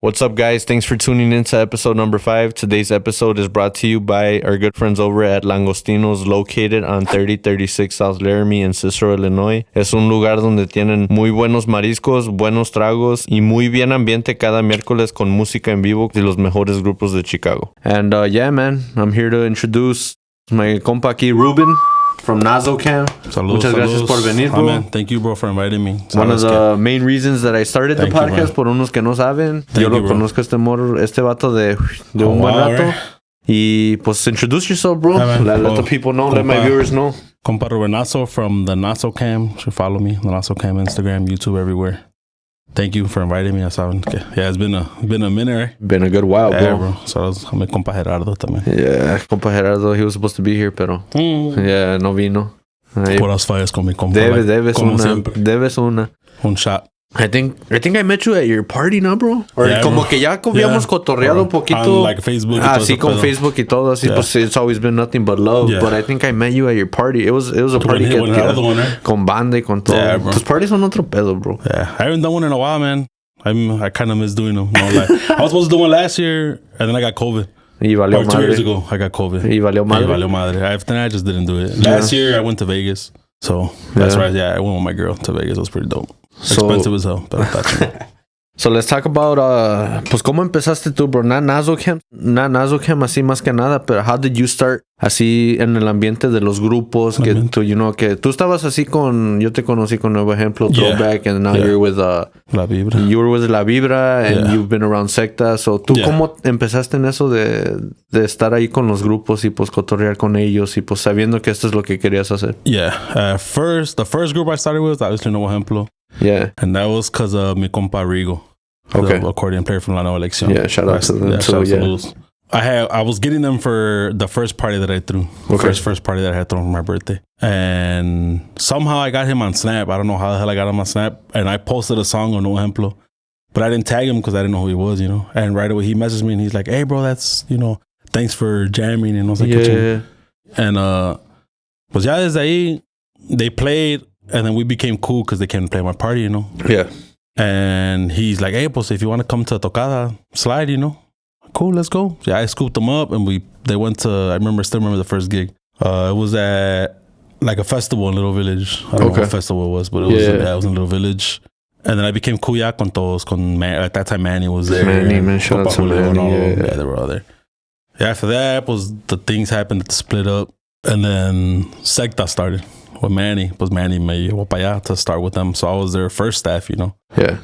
What's up, guys? Thanks for tuning in to episode number 5. Today's episode is brought to you by our good friends over at Langostinos, located on 3036 South Laramie in Cicero, Illinois. Es un lugar donde tienen muy buenos mariscos, buenos tragos y muy bien ambiente cada miércoles con música en vivo de los mejores grupos de Chicago. And yeah, man, I'm here to introduce my compa aquí, Ruben, from Nazocam. Muchas gracias por venir, bro. Man. Thank you, bro, for inviting me. One of the main reasons that I started the podcast, por unos que no saben, yo lo conozco este vato de un buen rato. Y pues introduce yourself, bro. Let the people know, let my viewers know. Compa Ruben from the Nazocam. You should follow me, the Nazocam, Instagram, YouTube, everywhere. Thank you for inviting me. Yeah, it's been a minute, right? Been a good while, bro. So I was my compa Gerardo también. Yeah, compa Gerardo, he was supposed to be here, pero yeah, no vino. Por las fallas con mi compa. Debes una. Un shot. I think I met you at your party, ¿no, bro? Or yeah, como bro. Que ya habíamos cotorreado un poquito. On, like Facebook. Sí, con Facebook y todo así. Yeah. Pues it's always been nothing but love. Yeah. But I think I met you at your party. It was a party que con banda y con todo. Yeah, tus parties son otro pedo, bro. Yeah, I haven't done one in a while, man. I kind of miss doing them. No, like, I was supposed to do one last year, and then I got COVID. Y valió madre. 2 years ago, I got COVID. Y valió madre. After that, I just didn't do it. Last year, I went to Vegas. So that's right. Yeah, I went with my girl to Vegas. It was pretty dope. Expensive as hell, but that's So let's talk about pues cómo empezaste tú, bro. Not Nazocam así más que nada, pero how did you start así en el ambiente de los grupos que tú, que tú estabas así yo te conocí con Nuevo Ejemplo, Throwback, and now you're with La Vibra. You were with La Vibra and you've been around secta. So tú cómo empezaste en eso de estar ahí con los grupos y pues cotorrear con ellos y pues sabiendo que esto es lo que querías hacer? Yeah, the first group I started with, obviously Nuevo Ejemplo. Yeah. And that was because of mi compa Rigo, the accordion player from La Nueva Elección. Yeah, shout out to them. I was getting them for the first party that I threw. Okay. First party that I had thrown for my birthday. And somehow I got him on Snap. I don't know how the hell I got him on Snap. And I posted a song on No Ejemplo. But I didn't tag him because I didn't know who he was, And right away he messaged me and he's like, hey, bro, that's, thanks for jamming. And I was like, yeah. And pues ya desde ahí, they played. And then we became cool because they came to play my party, Yeah. And he's like, hey, pues if you want to come to Tocada, slide, Cool, let's go. Yeah, I scooped them up and they went to, I still remember the first gig. It was at like a festival in Little Village. I don't know what festival it was, but it was in Little Village. And then I became cool con todos. At that time, Manny was there. Man, shout out to Manny. Yeah, they were all there. Yeah, after that, the things happened to split up. And then Secta started. With Manny, Manny me llevó para allá to start with them. So I was their first staff, Yeah.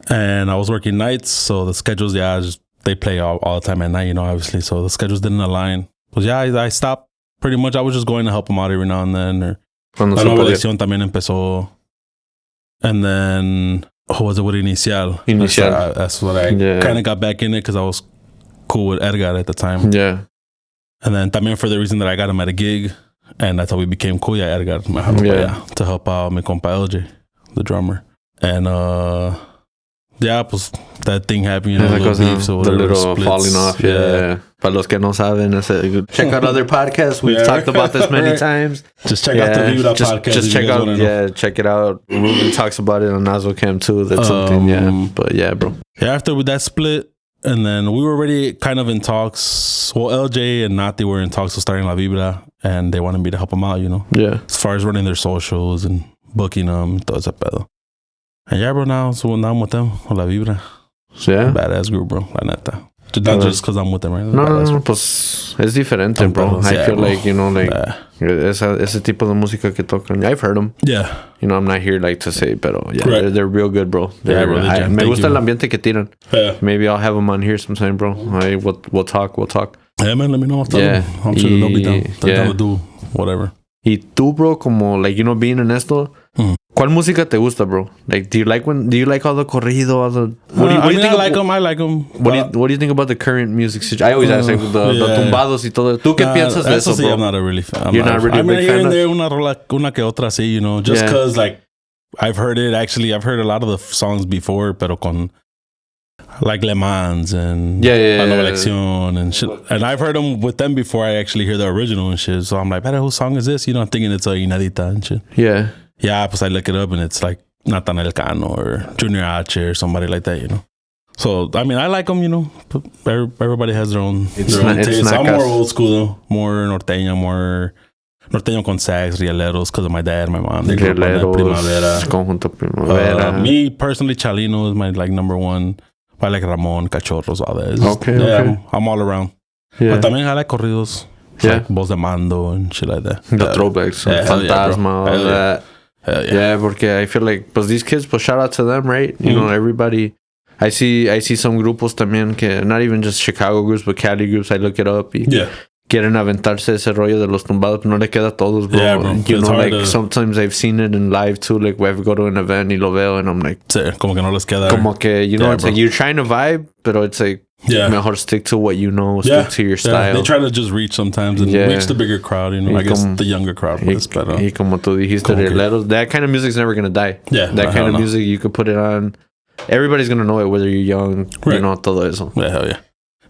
And I was working nights, so the schedules, they play all the time at night, obviously. So the schedules didn't align. Pues I stopped pretty much. I was just going to help them out every now and then. Or La Nueva Elección también empezó. And then, who was it with Inicial? That's what I kind of got back in it because I was cool with Edgar at the time. Yeah. And then también for the reason that I got him at a gig. And that's how we became cool. Yeah, Edgar to help out mi compa LJ, the drummer. And pues that thing happened, beefs or whatever, the little splits. Falling off. Yeah. Para los que no saben, check out other podcasts. We've talked about this many times. Just check out the Vibra podcast. Just check out, check it out. Ruben talks about it on Nazocam too. That's something, But yeah, bro. Yeah, after that split, and then we were already kind of in talks. Well, LJ and Nati were in talks of starting La Vibra, and they wanted me to help them out, Yeah. As far as running their socials and booking them, todo ese pedo. And yeah, bro, now I'm with them, La Vibra. Yeah. Badass group, bro, la neta. Not just because I'm with them, right? No, pues es diferente, bro. I feel like, ese tipo de música que tocan. I've heard them. Yeah. I'm not here to say, pero they're real good, bro. Me gusta el ambiente que tiran. Yeah. Maybe I'll have them on here sometime, bro. We'll talk. Yeah, man, let me know. I'm sure they'll be down. They're down to do whatever. Y tú, bro, como, being in esto, ¿cuál música te gusta, bro? Do you like all the corrido, all the... What do you think? I like them. What do you think about the current music situation? I always ask, the tumbados y todo. ¿Tú qué piensas de eso, bro? I'm not a really fan. You're not really a big fan? Here and there, una que otra, sí, just because, I've heard it, actually, I've heard a lot of the songs before, pero con... Like Le Mans and La Nueva Elección and shit. And I've heard them with them before I actually hear the original and shit. So I'm like, whose song is this? I'm thinking it's a Inadita and shit. Yeah. Yeah, pues I look it up and it's like Natanael Cano or Junior H or somebody like that, So, I mean, I like them, you know. But everybody has their own taste. I'm more old school, though. More norteño con sax, rieleros, because of my dad and my mom. They grew up on that Primavera. Conjunto Primavera. Me, personally, Chalino is my, like, number one. I like Ramon, Cachorros, all that. Okay. I'm all around. Yeah. But también I like corridos. Yeah. Like Voz de Mando and shit like that. The throwbacks. Fantasma, all that. Yeah, porque I feel like, pues these kids, pues shout out to them, right? You know, everybody. I see some grupos también que, not even just Chicago groups, but Cali groups, I look it up. Y quieren aventarse ese rollo de los tumbados, no le queda a todos, bro. Yeah, bro. You know, like, sometimes I've seen it in live too, like, where I go to an event y lo veo, and I'm like... Sí, como que no les queda. Como que, you know, it's like, you're trying to vibe, pero it's like, mejor stick to what you know, stick to your style. They try to just reach sometimes and reach the bigger crowd, you know, I guess the younger crowd. Y como tú dijiste, that kind of music's never going to die. Yeah. That kind of music, you could put it on... Everybody's gonna know it, whether you're young, you know, todo eso. Yeah, hell yeah.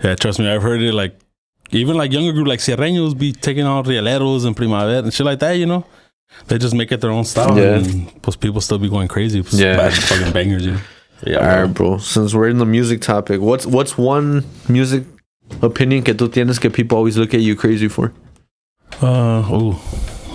Yeah, trust me, I've heard it, like, even like younger group, like Sierreños be taking out Rieleros and Primavera and shit like that, you know? They just make it their own style. Yeah. And plus people still be going crazy. Yeah. Fucking bangers, you know? Yeah. All right, bro. Since we're in the music topic, what's one music opinion que tú tienes que people always look at you crazy for?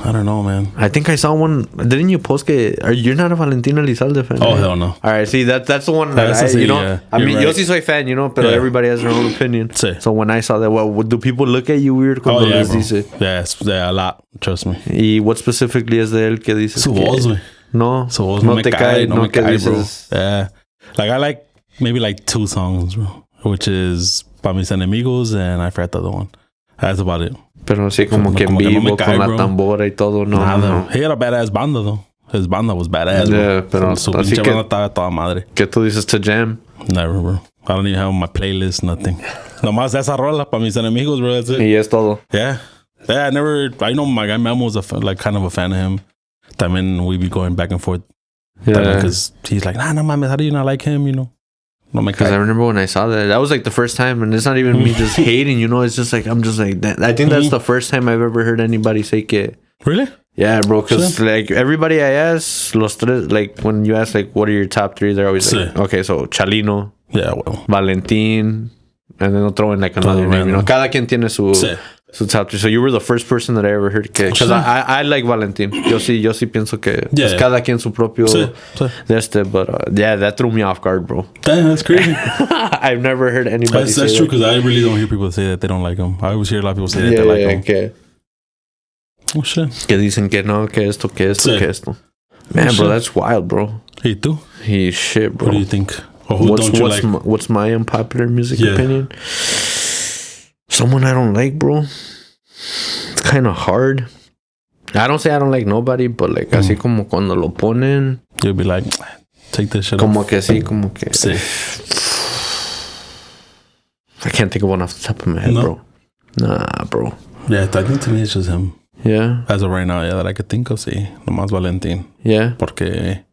I don't know, man. I think I saw one. Didn't you post que you're not a Valentina Elizalde fan? Oh, hell no. All right, see, that's the one that you know. I mean, yo sí soy fan, you know, but everybody has their own opinion. Sí. So when I saw that, what do people look at you weird cuando les dice? Yeah, a lot. Trust me. ¿Y what specifically es de él que dices? Su voz, güey. No, su voz no te cae, no que dices. Bro. Yeah. Like, I like maybe like 2 songs, bro, which is Pa' Mis Enemigos and I forgot the other one. That's about it. Pero así como que en vivo, con la tambora y todo, no. Nada. He had a badass banda, though. His banda was badass, yeah, bro. Pero su pinche banda estaba toda madre. ¿Qué tú dices to jam? Never, bro. I don't even have my playlist, nothing. Nomás esa rola, Pa' Mis Enemigos, bro, that's it. Y es todo. Yeah. Yeah, I know my guy Memo was kind of a fan of him. También we be going back and forth. Yeah. Because he's like, nah, mames, how do you not like him, you know? Because I remember when I saw that was like the first time, and it's not even me just hating, you know, it's just like, I'm just like that. I think that's the first time I've ever heard anybody say que. Really? Yeah, bro, because like everybody I ask, los tres, like when you ask like what are your top 3, they're always like, okay, so Chalino, Valentín, and then they'll throw in like another name, you know. Cada quien tiene su top 3. So you were the first person that I ever heard que, because I like Valentín. Yo sí pienso que pues cada quien su propio de but yeah, that threw me off guard, bro. Damn, that's crazy. I've never heard anybody say that's true, that. because I really don't hear people say that they don't like him. I always hear a lot of people say that they like him. Okay. Oh shit. Que dicen que no, que esto, que esto. Man, bro, that's wild, bro. ¿Y tú? He's shit, bro. What do you think? Or who don't you like? What's my unpopular music opinion? Someone I don't like, bro. It's kind of hard. I don't say I don't like nobody, but like así como cuando lo ponen, you'll be like, take this shit como off. Que así, como que sí. I can't think of one off the top of my head, bro. Nah, bro. Yeah, I think to me it's just him. Yeah. As of right now, that I could think of, sí. Nomás Valentín. Yeah. Porque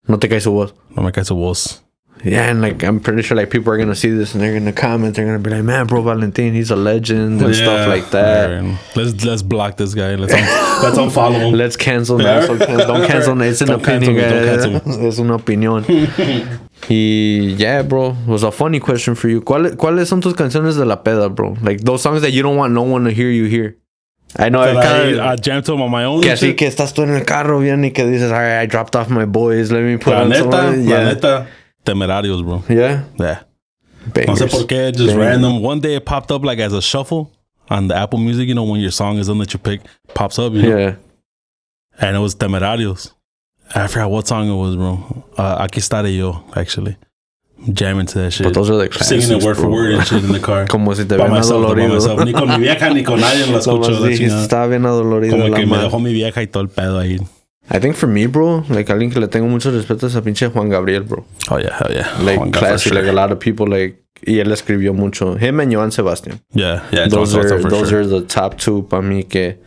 no te cae su voz. No me cae su voz. Yeah, and like I'm pretty sure like people are gonna see this and they're gonna comment. They're gonna be like, "Man, bro, Valentín, he's a legend and stuff like that." Right. Let's block this guy. Let's unfollow him. Let's cancel him. Don't cancel him. It's an opinion, guys. Es una opinión. Yeah, bro. It was a funny question for you. ¿Cuáles son tus canciones de la peda, bro? Like those songs that you don't want no one to hear you hear. I know I jammed to them on my own. Que así que estás tú en el carro bien y que dices, "All right, I dropped off my boys. Let me put on some." La neta. Temerarios, bro. Yeah? Yeah. Bangers. No sé por qué, just random. One day it popped up like as a shuffle on the Apple Music, you know, when your song is on that you pick, pops up, you know? Yeah. And it was Temerarios. I forgot what song it was, bro. Aquí estaré yo, actually. Jamming to that shit. But those are like classics, singing it word for word and shit in the car. Como si te ven adolorido. Ni con mi vieja ni con nadie lo escucho. Estaba bien adolorido. Como que me dejó mi vieja y todo el pedo ahí. I think for me, bro, like alguien que le tengo mucho respeto es a pinche Juan Gabriel, bro. Oh yeah, hell yeah. Like Juan classic, sure. Like a lot of people like, y él escribió mucho. Him and Joan Sebastian. Yeah. Those are the top 2 para mí que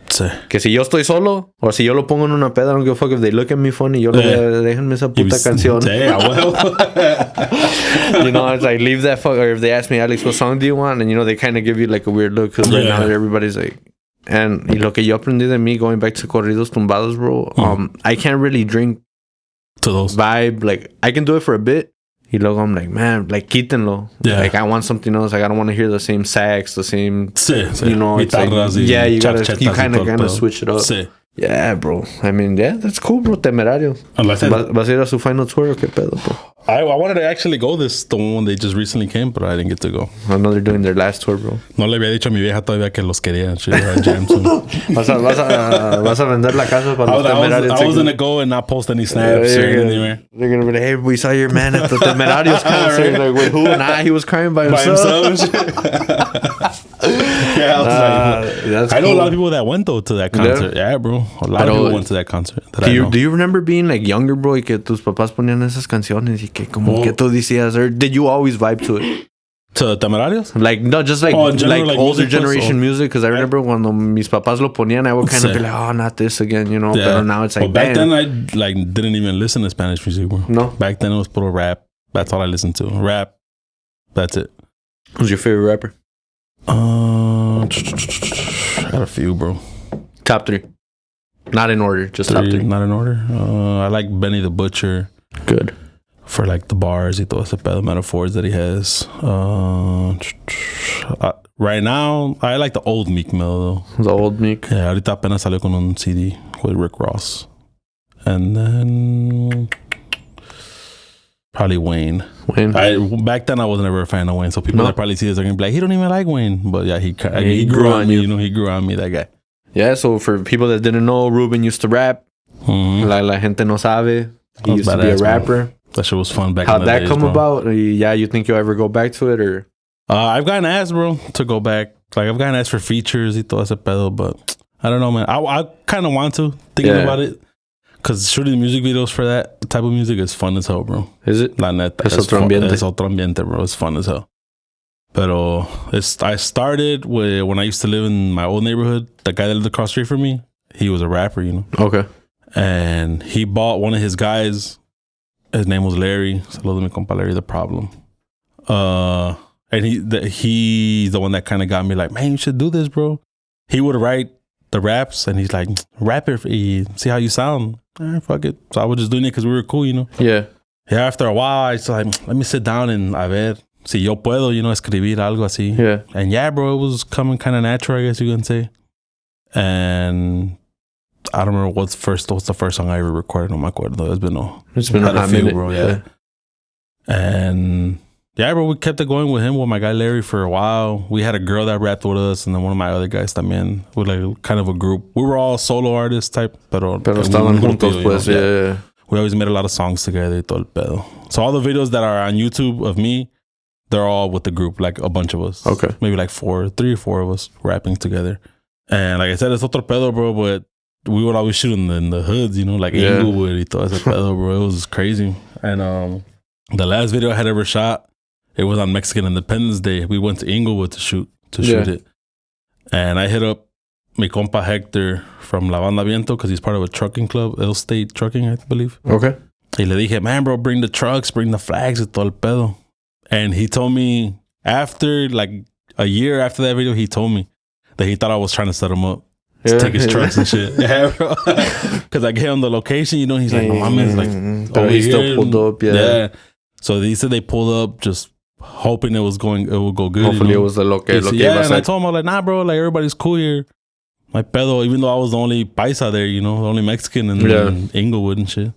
si yo estoy solo o si yo lo pongo en una peda, I don't give a fuck if they look at me funny, yo déjenme esa puta canción. You know, it's like leave that fuck, or if they ask me, Alex, what song do you want? And you know, they kind of give you like a weird look because right now everybody's like. And y lo que yo aprendí de mí going back to corridos tumbados, bro, I can't really drink to those vibe. Like I can do it for a bit, Y luego I'm like, man, like, quítenlo. Yeah. Like, I want something else. Like, I don't want to hear the same sax, the same, sí. you know, it's like, yeah, you kind of switch it up. Sí. Yeah, bro. I mean, yeah, that's cool, bro. Temerario. ¿Vas a ir a su final tour o qué pedo, bro? I wanted to actually go the one they just recently came, but I didn't get to go. I know they're doing their last tour, bro. No le había dicho a mi vieja todavía que los quería. Vas a vender la casa para los Temerarios. I was gonna go and not post any snaps or anything. They're gonna be like, hey, we saw your man at the Temerarios concert. Like, wait, who? Nah, he was crying by himself. Yeah, I know a lot of people that went though to that concert. Yeah, bro. A lot of people went to that concert. Do you remember being like younger, bro, y que tus papás ponían esas canciones y que como que tú decías, or did you always vibe to it? To Temerarios? Like, no, just like, general, like older generation music. Because I remember cuando mis papás lo ponían, I would kind of be like, oh, not this again, you know. Yeah. But now it's like, back then, I like didn't even listen to Spanish music, bro. No? Back then, it was puro rap. That's all I listened to. Rap. That's it. Who's your favorite rapper? I got a few, bro. Top 3. Not in order, just top 3. Not in order. I like Benny the Butcher. Good. For like the bars y todo ese pedo metaphors that he has. Right now, I like the old Meek Mill though. The old Meek? Yeah, ahorita apenas salió con un CD with Rick Ross. And then probably Wayne. Back then I was never a fan of Wayne, so people that probably see this are gonna be like, he don't even like Wayne. But yeah, he grew on me, you know, he grew on me, that guy. Yeah, so for people that didn't know, Ruben used to rap. Mm-hmm. La gente no sabe. He used to be a rapper. Man. That shit was fun back in the days. How'd that come about? Yeah, you think you'll ever go back to it, or? I've gotten asked, bro, to go back. Like, I've gotten asked for features y todo ese pedo, but I don't know, man. I kind of want to, thinking about it. Because shooting music videos for that type of music is fun as hell, bro. Is it? La neta. Es otro ambiente. Es otro ambiente, bro. It's fun as hell. Pero I started with, when I used to live in my old neighborhood, the guy that lived across the street from me, he was a rapper, you know? Okay. And he bought one of his guys. His name was Larry. Saludos mi compa Larry, The Problem. And he's the one that kind of got me like, man, you should do this, bro. He would write the raps and he's like, rap it, see how you sound. Fuck it. So I was just doing it because we were cool, you know? Yeah. Yeah, after a while, I was like, let me sit down and a ver si yo puedo, you know, escribir algo así. Yeah. And yeah, bro, it was coming kind of natural, I guess you can say. And I don't remember what's the first song I ever recorded. No me acuerdo. It's been a few, bro. Yeah. And yeah, bro, we kept it going with him, with my guy Larry, for a while. We had a girl that rapped with us, and then one of my other guys también. With like kind of a group. We were all solo artists type, pero estaban juntos, pues. Yeah. We always made a lot of songs together y todo el pedo. So all the videos that are on YouTube of me, they're all with the group, like a bunch of us. Okay. Maybe like 3 or 4 of us rapping together. And like I said, it's otro pedo, bro, but we would always shoot in the hoods, you know, like Inglewood y todo ese pedo, bro. It was crazy. And the last video I had ever shot, it was on Mexican Independence Day. We went to Inglewood to shoot it. And I hit up mi compa Hector from La Banda Viento because he's part of a trucking club, El State Trucking, I believe. Okay. Y le dije, man, bro, bring the trucks, bring the flags y todo el pedo. And he told me after, like a year after that video, he told me that he thought I was trying to set him up. To take his trucks and shit. Yeah, bro. Because I gave him the location, you know, he's like, no mames, like, oh, he still pulled up, yeah. So he said they pulled up just hoping it would go good. Hopefully, you know? It was the lo que yeah, and I told him, I was like, nah, bro, like, everybody's cool here. My pedo, even though I was the only paisa there, you know, the only Mexican in Inglewood and shit.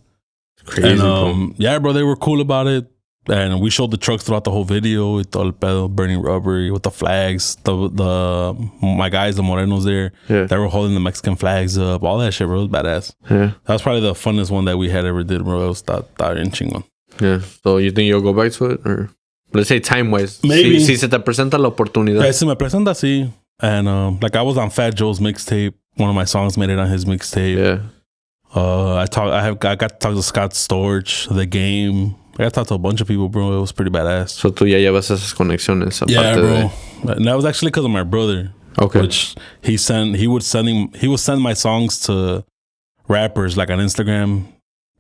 Crazy, and, yeah, bro, they were cool about it. And we showed the trucks throughout the whole video with all the pedo, burning rubber, with the flags. My guys, the Morenos there, they were holding the Mexican flags up. All that shit, bro. It was badass. Yeah. That was probably the funnest one that we had ever did, bro. It was that chingón. Yeah. So you think you'll go back to it? Or let's say time-wise. Maybe. Si se te presenta la oportunidad. Si me presenta, sí. And like I was on Fat Joe's mixtape. One of my songs made it on his mixtape. Yeah. I got to talk to Scott Storch, The Game. I got to talk to a bunch of people, bro. It was pretty badass. So tú ya llevas esas conexiones. Yeah, bro. And that was actually because of my brother. Okay. Which he would send my songs to rappers like on Instagram,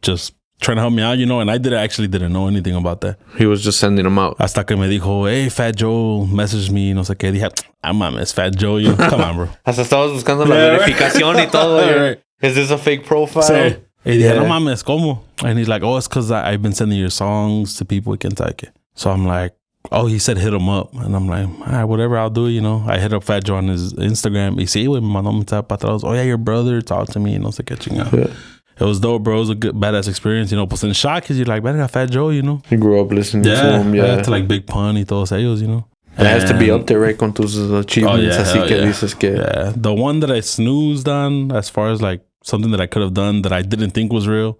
just trying to help me out, you know. And I didn't know anything about that. He was just sending them out. Hasta que me dijo, hey, Fat Joe, message me, no sé qué. Dije, mames, Fat Joe, you know, come on, bro. Hasta estabas buscando la verificación y todo. Right. Is this a fake profile? Sí. Y dije, no mames, ¿cómo? And he's like, oh, it's because I've been sending your songs to people in Kentucky. So I'm like, oh, he said hit him up. And I'm like, all right, whatever, I'll do it, you know. I hit up Fat Joe on his Instagram. Y sí, güey, me mandó un mensaje para atrás. Oh, yeah, your brother, talk to me. No sé qué chingado. Yeah. It was dope, bro. It was a good, badass experience, you know. Pues in shock, because you're like, man, I got Fat Joe, you know. You grew up listening to him, yeah. To like Big Pun y todos ellos, you know. It has to be up there, right? Con tus achievements, así que dices que... Yeah. The one that I snoozed on, as far as like something that I could have done that I didn't think was real,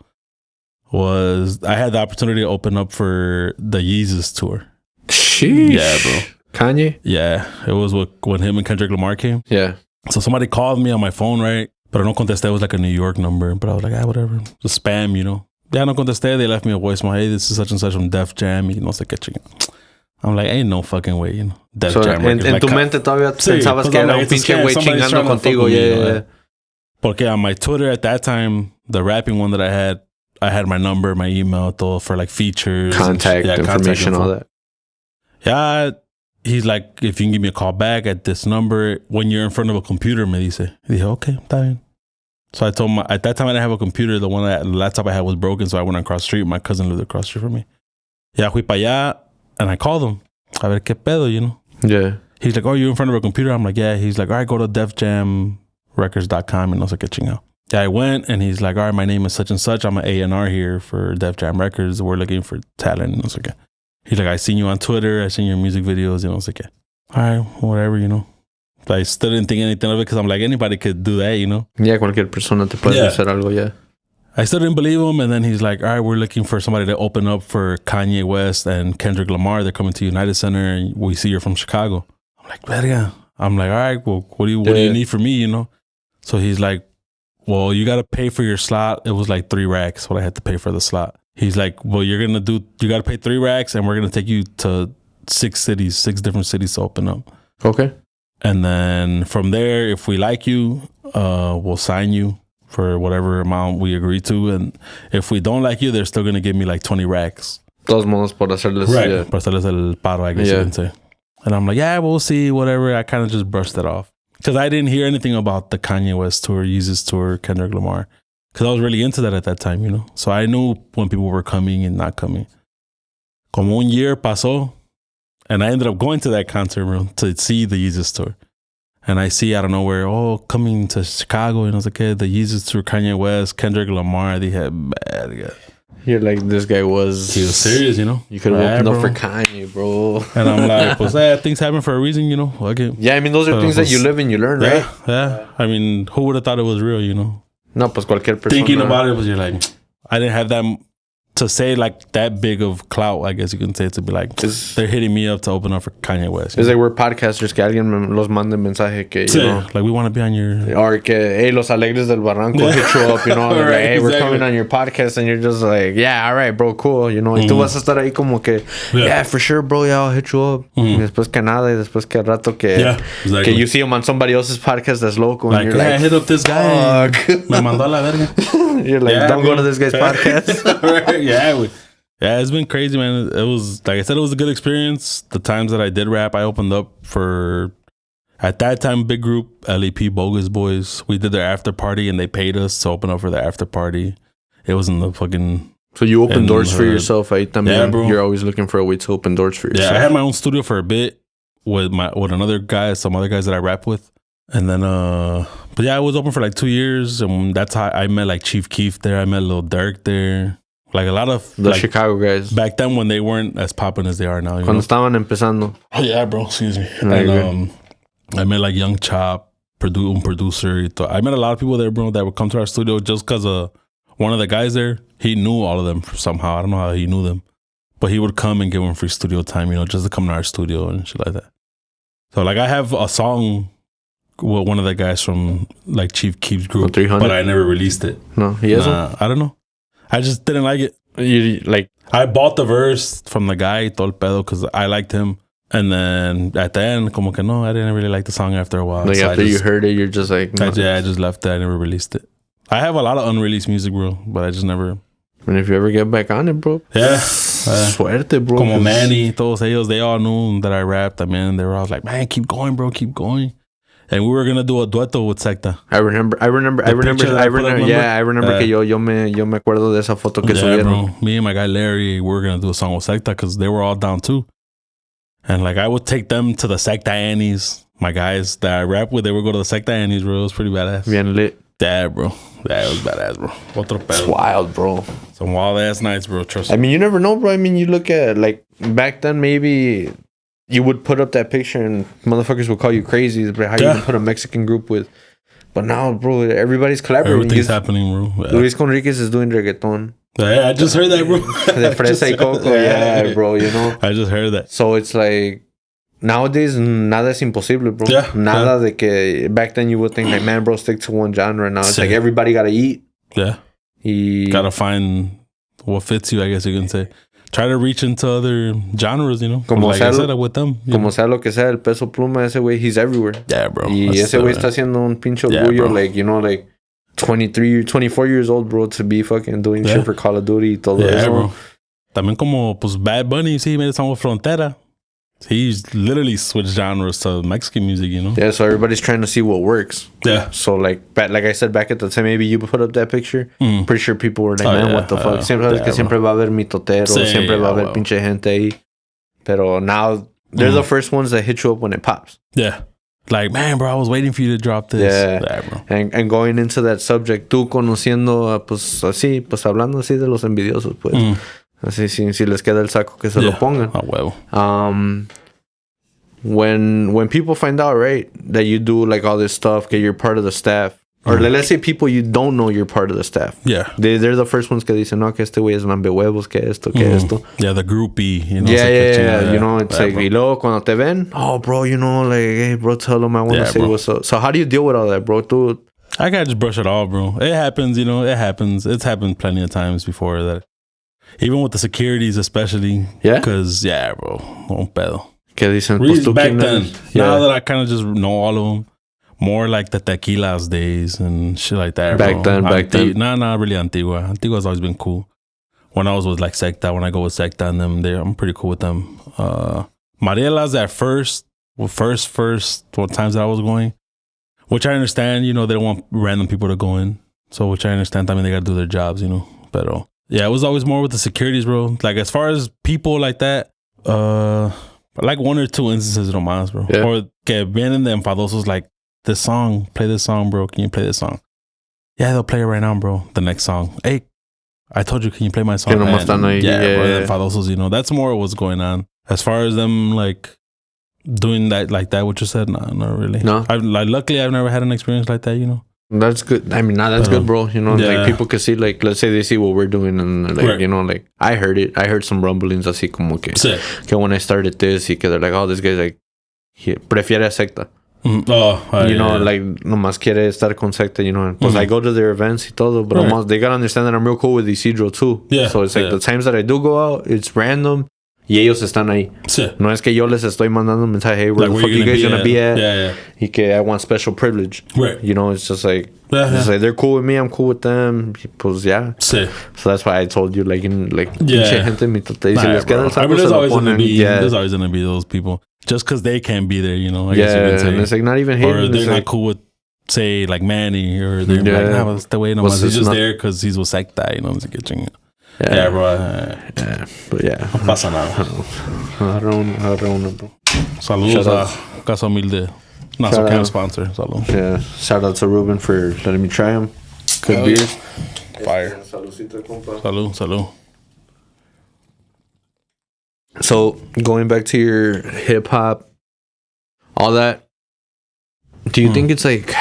was I had the opportunity to open up for the Yeezus tour. Sheesh. Yeah, bro. Kanye? Yeah. It was when him and Kendrick Lamar came. Yeah. So somebody called me on my phone, right? But no contesté. It was like a New York number. But I was like, whatever. Just spam, you know. Yeah, no contesté. They left me a voicemail. Hey, this is such and such from Def Jam. You know, sé qué chingada. I'm like, ain't no fucking way, you know. Def Jam. En like, tu mente todavía pensabas que era un pinche güey chingando contigo. Yeah. Porque on my Twitter at that time, the rapping one that I had my number, my email, todo for like features. Contact information, all that. Yeah. He's like, if you can give me a call back at this number when you're in front of a computer, me dice. Y dije, okay, está bien. So I told him, at that time I didn't have a computer. The laptop I had was broken, so I went across the street. My cousin lived across the street from me. Yeah, fui para allá. And I called him. A ver qué pedo, you know? Yeah. He's like, oh, you're in front of a computer? I'm like, yeah. He's like, all right, go to defjamrecords.com. And I was like, qué chingado. Yeah, I went and he's like, all right, my name is such and such. I'm an A&R here for Def Jam Records. We're looking for talent. And I was like, he's like, I seen you on Twitter. I seen your music videos. And I was like, all right, whatever, you know? I still didn't think anything of it because I'm like, anybody could do that, you know? Yeah, cualquier persona te puede hacer algo, yeah. I still didn't believe him. And then he's like, all right, we're looking for somebody to open up for Kanye West and Kendrick Lamar. They're coming to United Center and we see you're from Chicago. I'm like, verga. I'm like, all right, well, what do you need from me, you know? So he's like, well, you got to pay for your slot. It was like 3 racks, what I had to pay for the slot. He's like, well, you got to pay 3 racks and we're going to take you to 6 different cities to open up. Okay. And then from there, if we like you, we'll sign you for whatever amount we agree to. And if we don't like you, they're still going to give me like 20 racks. Todos modos por hacerles. Right. Yeah. Por hacerles el paro, I guess you can say. And I'm like, yeah, we'll see, whatever. I kind of just brushed it off. Because I didn't hear anything about the Kanye West tour, Yeezus tour, Kendrick Lamar. Because I was really into that at that time, you know. So I knew when people were coming and not coming. Como un year pasó. And I ended up going to that concert room to see the Yeezus tour. And I see out of nowhere, coming to Chicago. And I was like, the Yeezus tour, Kanye West, Kendrick Lamar, they had bad guys. You're like, this guy was... He was serious, you know? You could have opened up for Kanye, bro. And I'm like, pues, things happen for a reason, you know? Okay. Yeah, I mean, those are things that you live and you learn, right? Yeah. I mean, who would have thought it was real, you know? No, pues cualquier persona. Thinking about it, was you're like, I didn't have that... To say like that big of clout, I guess you can say, to be like, they're hitting me up to open up for Kanye West. It's like we're podcasters que alguien los mande mensaje que, you know, like we want to be on your... Or que, hey, Los Alegres del Barranco hit you up, you know, right, like, hey, we're coming on your podcast, and you're just like, yeah, all right, bro, cool, you know, y tú vas a estar ahí como que, yeah, for sure, bro, yeah, I'll hit you up. Y después que nada, y después que al rato que, que you see him on somebody else's podcast that's local, and you're like, hit up this guy. Me mandó a la verga. You're like, don't go to this guy's podcast. Right. Yeah, it's been crazy, man. It was, like I said, it was a good experience. The times that I did rap, I opened up for, at that time, big group, LEP Bogus Boys. We did their after party and they paid us to open up for their after party. It was in the fucking... So you open doors for yourself, ahí también. Yeah, bro. You're always looking for a way to open doors for yourself. Yeah, I had my own studio for a bit with another guy, some other guys that I rap with. And then, but yeah, I was open for like 2 years. And that's how I met like Chief Keef there. I met Lil Durk there. Like a lot of... The like, Chicago guys. Back then when they weren't as popping as they are now. Cuando estaban empezando. Oh, yeah, bro. Excuse me. And I met like Young Chop, un producer. I met a lot of people there, bro, that would come to our studio just because one of the guys there, he knew all of them somehow. I don't know how he knew them. But he would come and give them free studio time, you know, just to come to our studio and shit like that. So like I have a song with one of the guys from like Chief Keef's group, but I never released it. No, he hasn't? I don't know. I just didn't like it. You like? I bought the verse from the guy, todo el pedo, because I liked him. And then at the end, como que no, I didn't really like the song after a while. Like so after you heard it, you're just like... No. I just left it. I never released it. I have a lot of unreleased music, bro, but I just never... And if you ever get back on it, bro... Yeah. Suerte, bro. Como Manny, todos ellos, they all knew that I rapped. I mean, they were all like, man, keep going, bro, keep going. And we were gonna do a dueto with Secta. I remember. Yeah, I remember que yo me acuerdo de esa foto que subieron. Bro. Me and my guy Larry, we were gonna do a song with Secta because they were all down too. And like I would take them to the Secta Annies. My guys that I rap with, they would go to the Secta Annies, bro. It was pretty badass. Bien lit. Yeah, bro. That was badass, bro. Otro pedo. It's wild, bro. Some wild ass nights, bro. Trust me. I mean, you never know, bro. I mean, you look at like back then, maybe you would put up that picture and motherfuckers would call you crazy. But how you can put a Mexican group with? But now, bro, everybody's collaborating. Everything's happening, bro. Yeah. Luis Conriquez is doing reggaeton. Yeah, I just heard that, bro. De fresa y coco, yeah, bro. You know. I just heard that. So it's like. Nowadays, nada es imposible, bro. Yeah, nada de que back then you would think like, man, bro, stick to one genre. Now it's like everybody gotta eat. Yeah. Gotta find what fits you, I guess you can say. Try to reach into other genres, you know. Como like I said with them. Como sea lo que sea, el Peso Pluma, ese güey, he's everywhere. Yeah, bro. Y ese güey está haciendo un pinche orgullo, like, you know, like 24 years old, bro, to be fucking doing shit for Call of Duty y todo eso. Bro. También como, pues, Bad Bunny, sí, made a song with Frontera. He's literally switched genres to Mexican music, you know? Yeah, so everybody's trying to see what works. Yeah. So, like I said back at the time, maybe you put up that picture. Pretty sure people were like, man, what the fuck? Siempre va a haber mitotero. Siempre va a haber pinche gente ahí. Pero now, they're the first ones that hit you up when it pops. Yeah. Like, man, bro, I was waiting for you to drop this. Yeah, bro. And going into that subject, tú conociendo, pues así, pues hablando así de los envidiosos, pues. Así, si les queda el saco que se lo pongan. A huevo. When people find out, right, that you do like all this stuff, that you're part of the staff, or let's say people you don't know you're part of the staff. Yeah. They're the first ones que dicen, no, que este güey es lambe huevos, que esto, que esto. Yeah, the groupie, you know. Yeah. You know, it's like, y luego cuando te ven, oh, bro, you know, like, hey, bro, tell them I want to say what's up. So how do you deal with all that, bro? I gotta just brush it off, bro. It happens, you know, it happens. It's happened plenty of times before that. Even with the securities, especially. Yeah? Because, bro, un pedo. ¿Qué dicen? Back then. Now that I kind of just know all of them. More like the tequilas days and shit like that, Back then. Nah, really Antigua. Antigua's always been cool. When I was with like Secta, when I go with Secta and them, I'm pretty cool with them. Mariela's at first times that I was going, which I understand, you know, they don't want random people to go in. So, which I understand, I mean, they got to do their jobs, you know. Pero, yeah, it was always more with the securities, bro. Like, as far as people like that, like one or two instances nomás, bro. Yeah. Or que vienen de enfadosos, like, play this song, bro. Can you play this song? Yeah, they'll play it right now, bro. The next song. Hey, I told you, can you play my song? Bro, enfadosos, you know. That's more what's going on. As far as them, like, doing that, like that, what you said, nah, not really. No? Luckily, I've never had an experience like that, you know. That's good. I mean, that's good, bro. You know, like people can see, like, let's say they see what we're doing, and like, you know, like I heard it. I heard some rumblings así como que when I started this, y que they're like, oh, this guy's like, he prefiere a secta. You know, like nomás quiere estar con secta. You know, pues I go to their events y todo, but almost they gotta understand that I'm real cool with Isidro too. Yeah. So it's like the times that I do go out, it's random. Y ellos están ahí. Sí. No es que yo les estoy mandando un mensaje, hey, where the fuck you guys gonna be at? Yeah. Y que I want special privilege. Right. You know, it's just like, like they're cool with me, I'm cool with them. Pues yeah. Sí. So that's why I told you, like, pinche gente mitote. Si les queda el saco, there's always gonna be those people. Just because they can't be there, you know. I guess you can say. And it's like not even hating. Or they're not cool with, say, like Manny, or they're like, nah, pues este güey nomás. He's just there because he's with secta, you know. Yeah, bro. But yeah. No pasa nada. Agarra bro. Saludos a Casa Humilde. Nazocam sponsor. Salud. Yeah. Shout out to Ruben for letting me try them. Good beers. Fire. Saludcita, compa. Salud. So, going back to your hip hop, all that, do you think it's like,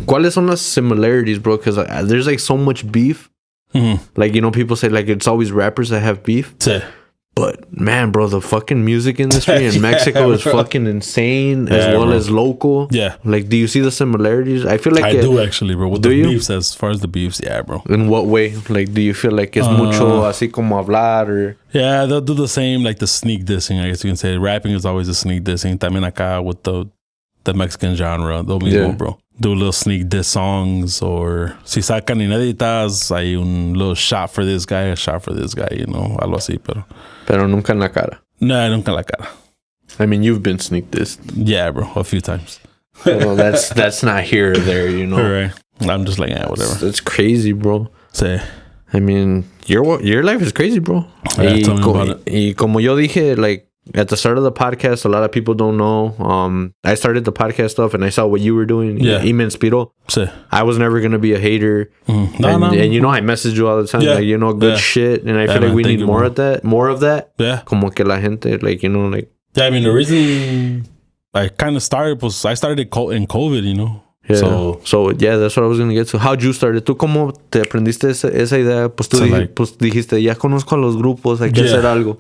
¿cuáles son las similarities, bro? Because there's like so much beef. Like, you know, people say like it's always rappers that have beef. Sí. But man, bro, the fucking music industry in Mexico is fucking insane, as well as local. Yeah. Like, do you see the similarities? I feel like I do actually, bro. With the beefs, as far as the beefs, yeah, bro. In what way? Like, do you feel like it's mucho así como hablar or? Yeah, they'll do the same, like the sneak dissing, I guess you can say. Rapping is always a sneak dissing. También acá with the Mexican genre, lo mismo, bro. Do little sneak diss songs, or si sacan inéditas, hay un little shot for this guy, a shot for this guy, you know, algo así, pero nunca en la cara. No, nunca en la cara. I mean, you've been sneak dissed. Yeah, bro, a few times. That's not here or there, you know. Right. I'm just like, yeah, whatever. It's crazy, bro. Sí. I mean, your life is crazy, bro. Yeah, tell me about it. Y como yo dije, like, at the start of the podcast, a lot of people don't know. I started the podcast stuff and I saw what you were doing. Yeah. Y me inspiró. Sí. I was never going to be a hater. And you know, I message you all the time. Yeah. Like, you know, good shit. And I feel like we need more of that. More of that. Yeah. Como que la gente, like, you know, like. Yeah, I mean, the reason I kind of started was I started in COVID, you know. Yeah. So yeah, that's what I was going to get to. How'd you start it? ¿Tú cómo te aprendiste esa idea? Pues tú dijiste, ya conozco a los grupos, hay que hacer algo.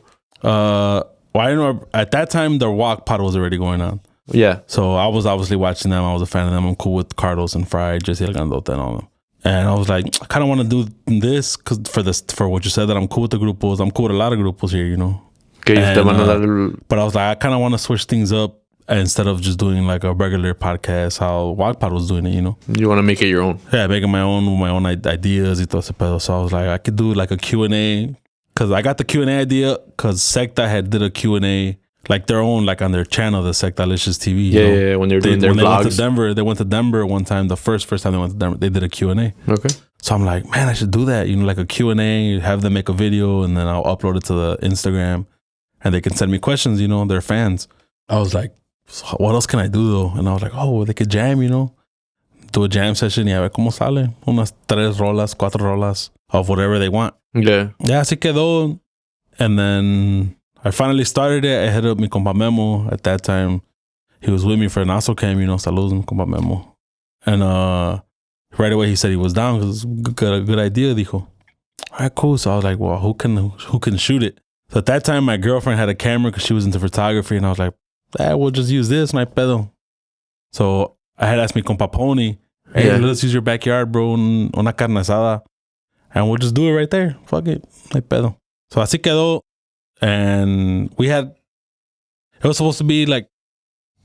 Well, I know at that time the Walk Pod was already going on. Yeah. So I was obviously watching them. I was a fan of them. I'm cool with Carlos and Fry, Jesse El Grandote and all of them. And I was like, I kind of want to do this because for what you said, that I'm cool with the grupos. I'm cool with a lot of grupos here, you know. But I was like, I kind of want to switch things up instead of just doing like a regular podcast, how Walk Pod was doing it, you know. You want to make it your own. Yeah, making my own ideas y todo ese pedo. So I was like, I could do like a Q&A. Because I got the Q&A idea because Secta had did a Q&A, like their own, like on their channel, the Sectalicious TV. Yeah, when they were doing their vlogs. They went to Denver one time, the first time they went to Denver, they did a Q&A. Okay. So I'm like, man, I should do that. You know, like a Q&A, have them make a video, and then I'll upload it to the Instagram, and they can send me questions, you know, they're fans. I was like, what else can I do, though? And I was like, oh, they could jam, you know. Do a jam session y a ver cómo sale. Unas 4 rolas of whatever they want. Yeah. Yeah, así quedó. And then I finally started it. I hit up mi compa Memo. At that time, he was with me for Nazocam, you know, saludos mi compa Memo. And right away he said he was down because it's a good idea, dijo. All right, cool. So I was like, well, who can shoot it? So at that time, my girlfriend had a camera because she was into photography. And I was like, we'll just use this, no hay pedo. So I had asked mi compa Pony, hey, let's use your backyard, bro, una carne asada. And we'll just do it right there. Fuck it. No hay pedo. So así quedó. And it was supposed to be like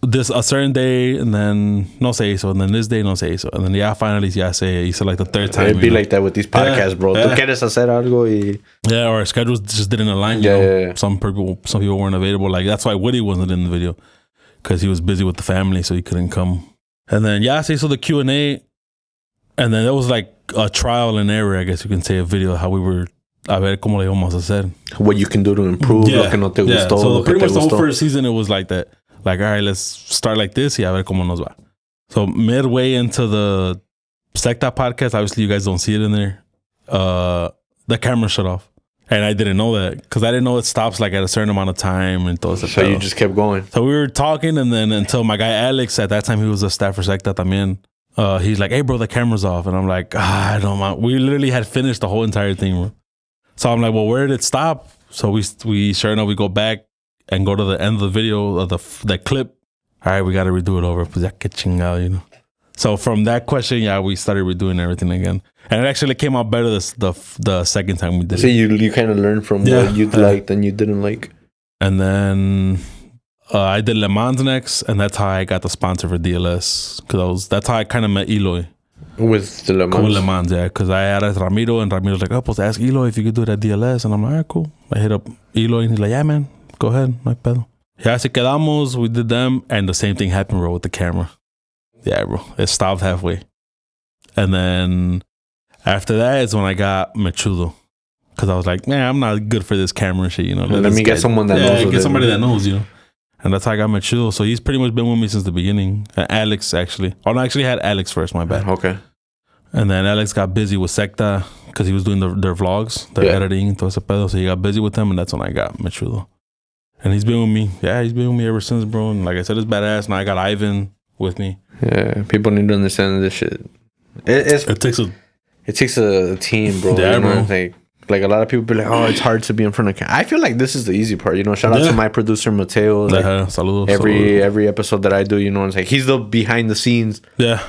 a certain day and then no se hizo. And then this day no se hizo. And then finally se hizo like the third time. It'd be like that with these podcasts, bro. Tú quieres hacer algo y... Yeah, our schedules just didn't align. Yeah. Some people weren't available. Like that's why Woody wasn't in the video. Because he was busy with the family, so he couldn't come. And then se hizo the Q&A. And then there was like a trial and error, I guess you can say, a video how we were a ver cómo le íbamos a hacer. What you can do to improve, lo que no te gustó. So pretty much the whole first season, it was like that. Like, all right, let's start like this y a ver cómo nos va. So midway into the Secta podcast, obviously you guys don't see it in there, the camera shut off. And I didn't know that because I didn't know it stops like at a certain amount of time. And todo so you just kept going. So we were talking and then until my guy Alex, at that time he was a staff for Secta también. He's like, hey, bro, the camera's off. And I'm like, I don't mind. We literally had finished the whole entire thing, bro. So I'm like, well, where did it stop? So we sure enough, we go back and go to the end of the video of the clip. All right, we got to redo it over. Pues ya que chingado, you know. So from that question, we started redoing everything again. And it actually came out better the second time we did it. So you kind of learned from what you liked and you didn't like. And then... I did Le Mans next, and that's how I got the sponsor for DLS. That's how I kind of met Eloy. With the Le Mans? With Le Mans, yeah. Because I had asked Ramiro, and Ramiro's like, pues ask Eloy if you could do it at DLS. And I'm like, all right, cool. I hit up Eloy, and he's like, yeah, man, go ahead, no hay pedo. Yeah, así quedamos, we did them, and the same thing happened, bro, with the camera. Yeah, bro, it stopped halfway. And then after that is when I got Mechudo. Because I was like, man, I'm not good for this camera shit, you know. Let me get someone that knows. Yeah, get somebody that knows, you know. And that's how I got Mechudo. So he's pretty much been with me since the beginning. Alex, actually. Oh, no, I actually had Alex first, my bad. Okay. And then Alex got busy with Secta because he was doing their vlogs, their editing, todo ese pedo. So he got busy with them, and that's when I got Mechudo. And he's been with me. Yeah, he's been with me ever since, bro. And like I said, it's badass. Now I got Ivan with me. Yeah, people need to understand this shit. It takes a team, bro. Yeah, bro. Like a lot of people be like, oh, it's hard to be in front of camera. I feel like this is the easy part, you know. Shout out to my producer Mateo. Like, saludos. Every episode that I do, you know, it's like he's the behind the scenes. Yeah,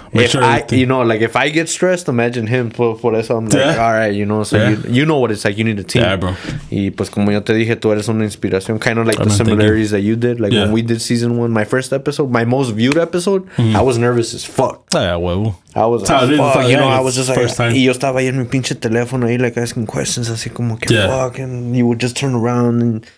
you know, like if I get stressed, imagine him. Por eso I'm like, all right, you know. So you know what it's like. You need a team. Yeah, bro. Y pues como yo te dije, tú eres una inspiración. Kind of like the similarities that you did. Like when we did season 1, my first episode, my most viewed episode, I was nervous as fuck. Yeah, huevo. I was like, fuck, you know, I was just like, y yo estaba ahí en mi pinche teléfono ahí, like asking questions, así como que fuck, and you would just turn around and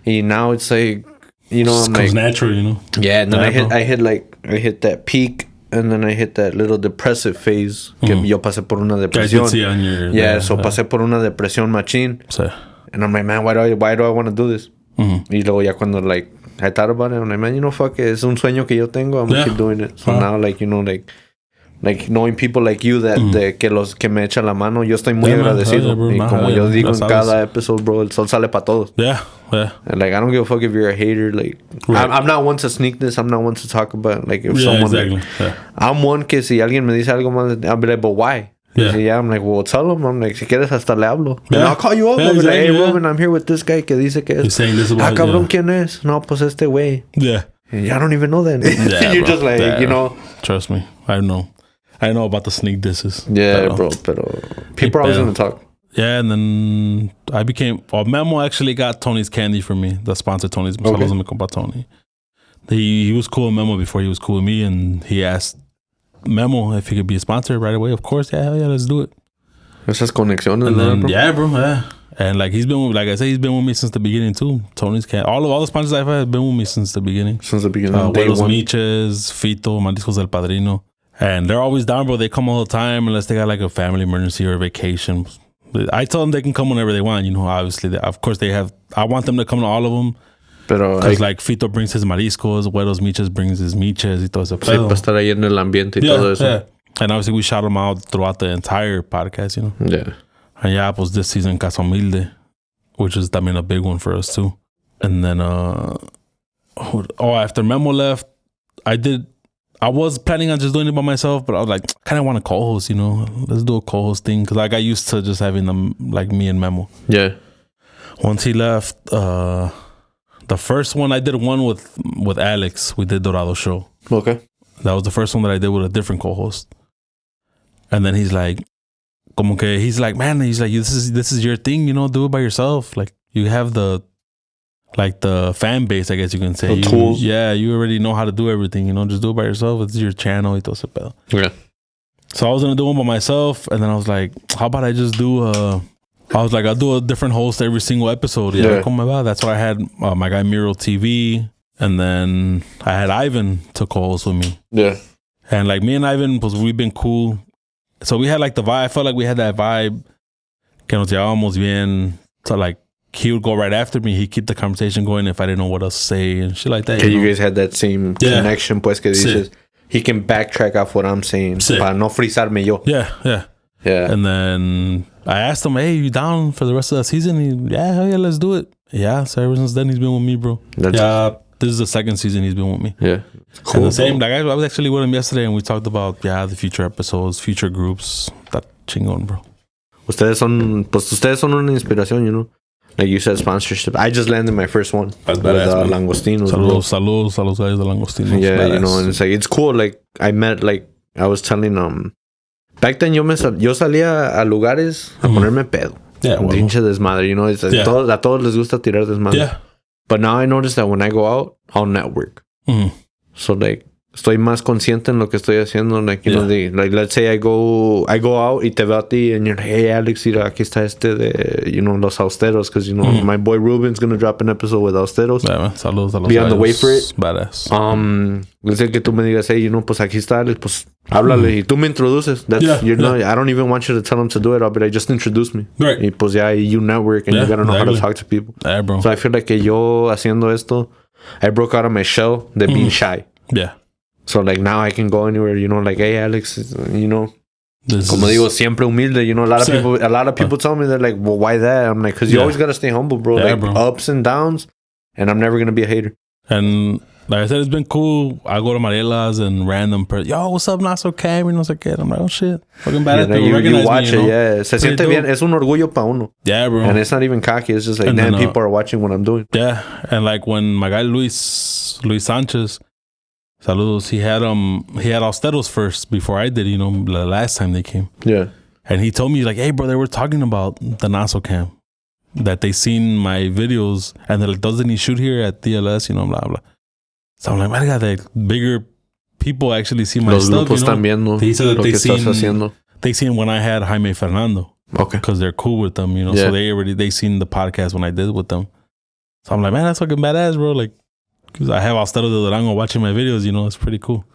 now it's like, you know, I'm comes like natural, you know. Yeah, and then I hit that peak, and then I hit that little depressive phase. Que yo pasé por una depresión. So pasé por una depresión machín. And I'm like, man, why do I want to do this? Y luego ya cuando like I thought about it, I'm like, man, you know, fuck it, es un sueño que yo tengo. I'm gonna keep doing it. So now, like, you know, like knowing people like you that que me echan la mano, yo estoy muy agradecido. Y como yo digo en cada episode, bro, el sol sale para todos. Yeah. And like, I don't give a fuck if you're a hater. Like, I'm not one to sneak this. I'm not one to talk about like if someone. Like, I'm one que si alguien me dice algo mal, I'll be like, but why? I'm like, well, tell him. I'm like, si quieres hasta le hablo. And I'll call you up. I'll be like, hey, Ruben, I'm here with this guy que dice que es. You're saying this about cabrón, ¿quién es? No, pues este güey. Yeah. I don't even know that. You're just like, you know. Trust me, I know about the sneak disses. Yeah, bro. Pero people are always gonna talk. Yeah, and then I became. Memo actually got Tony's Candy for me. The sponsor Tony's. Saludos a mi compa Tony. He was cool with Memo before he was cool with me, and he asked Memo if he could be a sponsor right away. Of course, yeah, let's do it. Esas conexiones, and then, bro. Yeah, bro, yeah. And like he's been, like I said, he's been with me since the beginning too. Tony's Candy, all the sponsors I've had have been with me since the beginning. Since the beginning, Buenos Miches, Fito, Mariscos del Padrino. And they're always down, bro. They come all the time unless they got like a family emergency or a vacation. I tell them they can come whenever they want. You know, obviously, of course they have. I want them to come to all of them. Because like Fito brings his mariscos, Buenos Miches brings his miches y todo eso. Sí, para estar ahí en el ambiente y todo eso. Yeah. And obviously we shout them out throughout the entire podcast, you know. Yeah. And yeah, pues this season Casa Humilde, which is, I mean, a big one for us too. And then, after Memo left, I was planning on just doing it by myself, but I was like, I kind of want a co-host, you know. Let's do a co-host thing. Because I got used to just having them, like me and Memo. Yeah. Once he left, the first one, I did one with Alex. We did Dorado Show. Okay. That was the first one that I did with a different co-host. And then he's like, man, this is your thing, you know, do it by yourself. Like, you have the fan base, I guess you can say. The tools. Yeah, you already know how to do everything, you know, just do it by yourself. It's your channel y todo ese pedo. Yeah. So I was going to do one by myself, and then I was like, how about I just I'll do a different host every single episode. Yeah. That's why I had my guy Miro TV, and then I had Ivan to co-host with me. Yeah. And like me and Ivan, we've been cool. So we had like the vibe. I felt like we had that vibe. Que nos llevábamos bien. So like, he would go right after me. He'd keep the conversation going if I didn't know what else to say and shit like that. Okay, you guys had that same connection, pues, que dices, he can backtrack off what I'm saying para no frizarme yo. Yeah. And then I asked him, hey, you down for the rest of the season? Hell yeah, let's do it. Yeah, so ever since then, he's been with me, bro. This is the second season he's been with me. Yeah. Cool. And the same, like I was actually with him yesterday and we talked about, the future episodes, future groups. That chingón, bro. Ustedes son una inspiración, you know? Like you said, sponsorship. I just landed my first one. That's badass, Langostinos. Saludos guys de Langostinos. Yeah, badass. You know, and it's like, it's cool. Like, I met, like, I was telling, back then yo salía a lugares a ponerme pedo. Yeah, well. Pinche desmadre, you know? It's like, a todos les gusta tirar desmadre. Yeah. But now I notice that when I go out, I'll network. So, like, estoy más consciente en lo que estoy haciendo. Like, you know, like, let's say I go out y te veo a ti and you're like, hey, Alex, mira, aquí está este de, you know, Los Austeros. Because, you know, my boy Ruben's going to drop an episode with Austeros. Saludos. Be on the way for it. Badass. Let's say que tú me digas, hey, you know, pues aquí está Alex, pues háblale. Y tú me introduces. I don't even want you to tell him to do it. I'll be like, just introduce me. Right. Y pues you network and you got to know how to talk to people. Yeah, bro. So I feel like que yo haciendo esto, I broke out of my shell de being shy. Yeah. So, like, now I can go anywhere, you know, like, hey, Alex, you know, como digo, siempre humilde, you know, a lot of people tell me, they're like, well, why that? I'm like, because you always got to stay humble, bro. Yeah, like, bro. Ups and downs, and I'm never going to be a hater. And, like I said, it's been cool. I go to Mariela's and random person, yo, what's up, Nazocam? And I was like, I'm like, oh, shit. Fucking bad at you watch it, yeah. Se siente bien. Es un orgullo pa uno. Yeah, bro. And it's not even cocky. It's just like, damn, people are watching what I'm doing. Yeah. And, like, when my guy Luis Sanchez, saludos, he had Austeros first before I did, you know, the last time they came. Yeah. And he told me, like, hey, bro, they were talking about the Nazocam, that they seen my videos, and they're like, doesn't he shoot here at DLS, you know, blah, blah. So I'm like, man, I got like bigger people actually see my stuff, you know. Viendo he said that they seen when I had Jaime Fernando. Okay. Because they're cool with them, you know. Yeah. So they seen the podcast when I did with them. So I'm like, man, that's fucking badass, bro. Like, because I have Austero de Durango watching my videos, you know, it's pretty cool.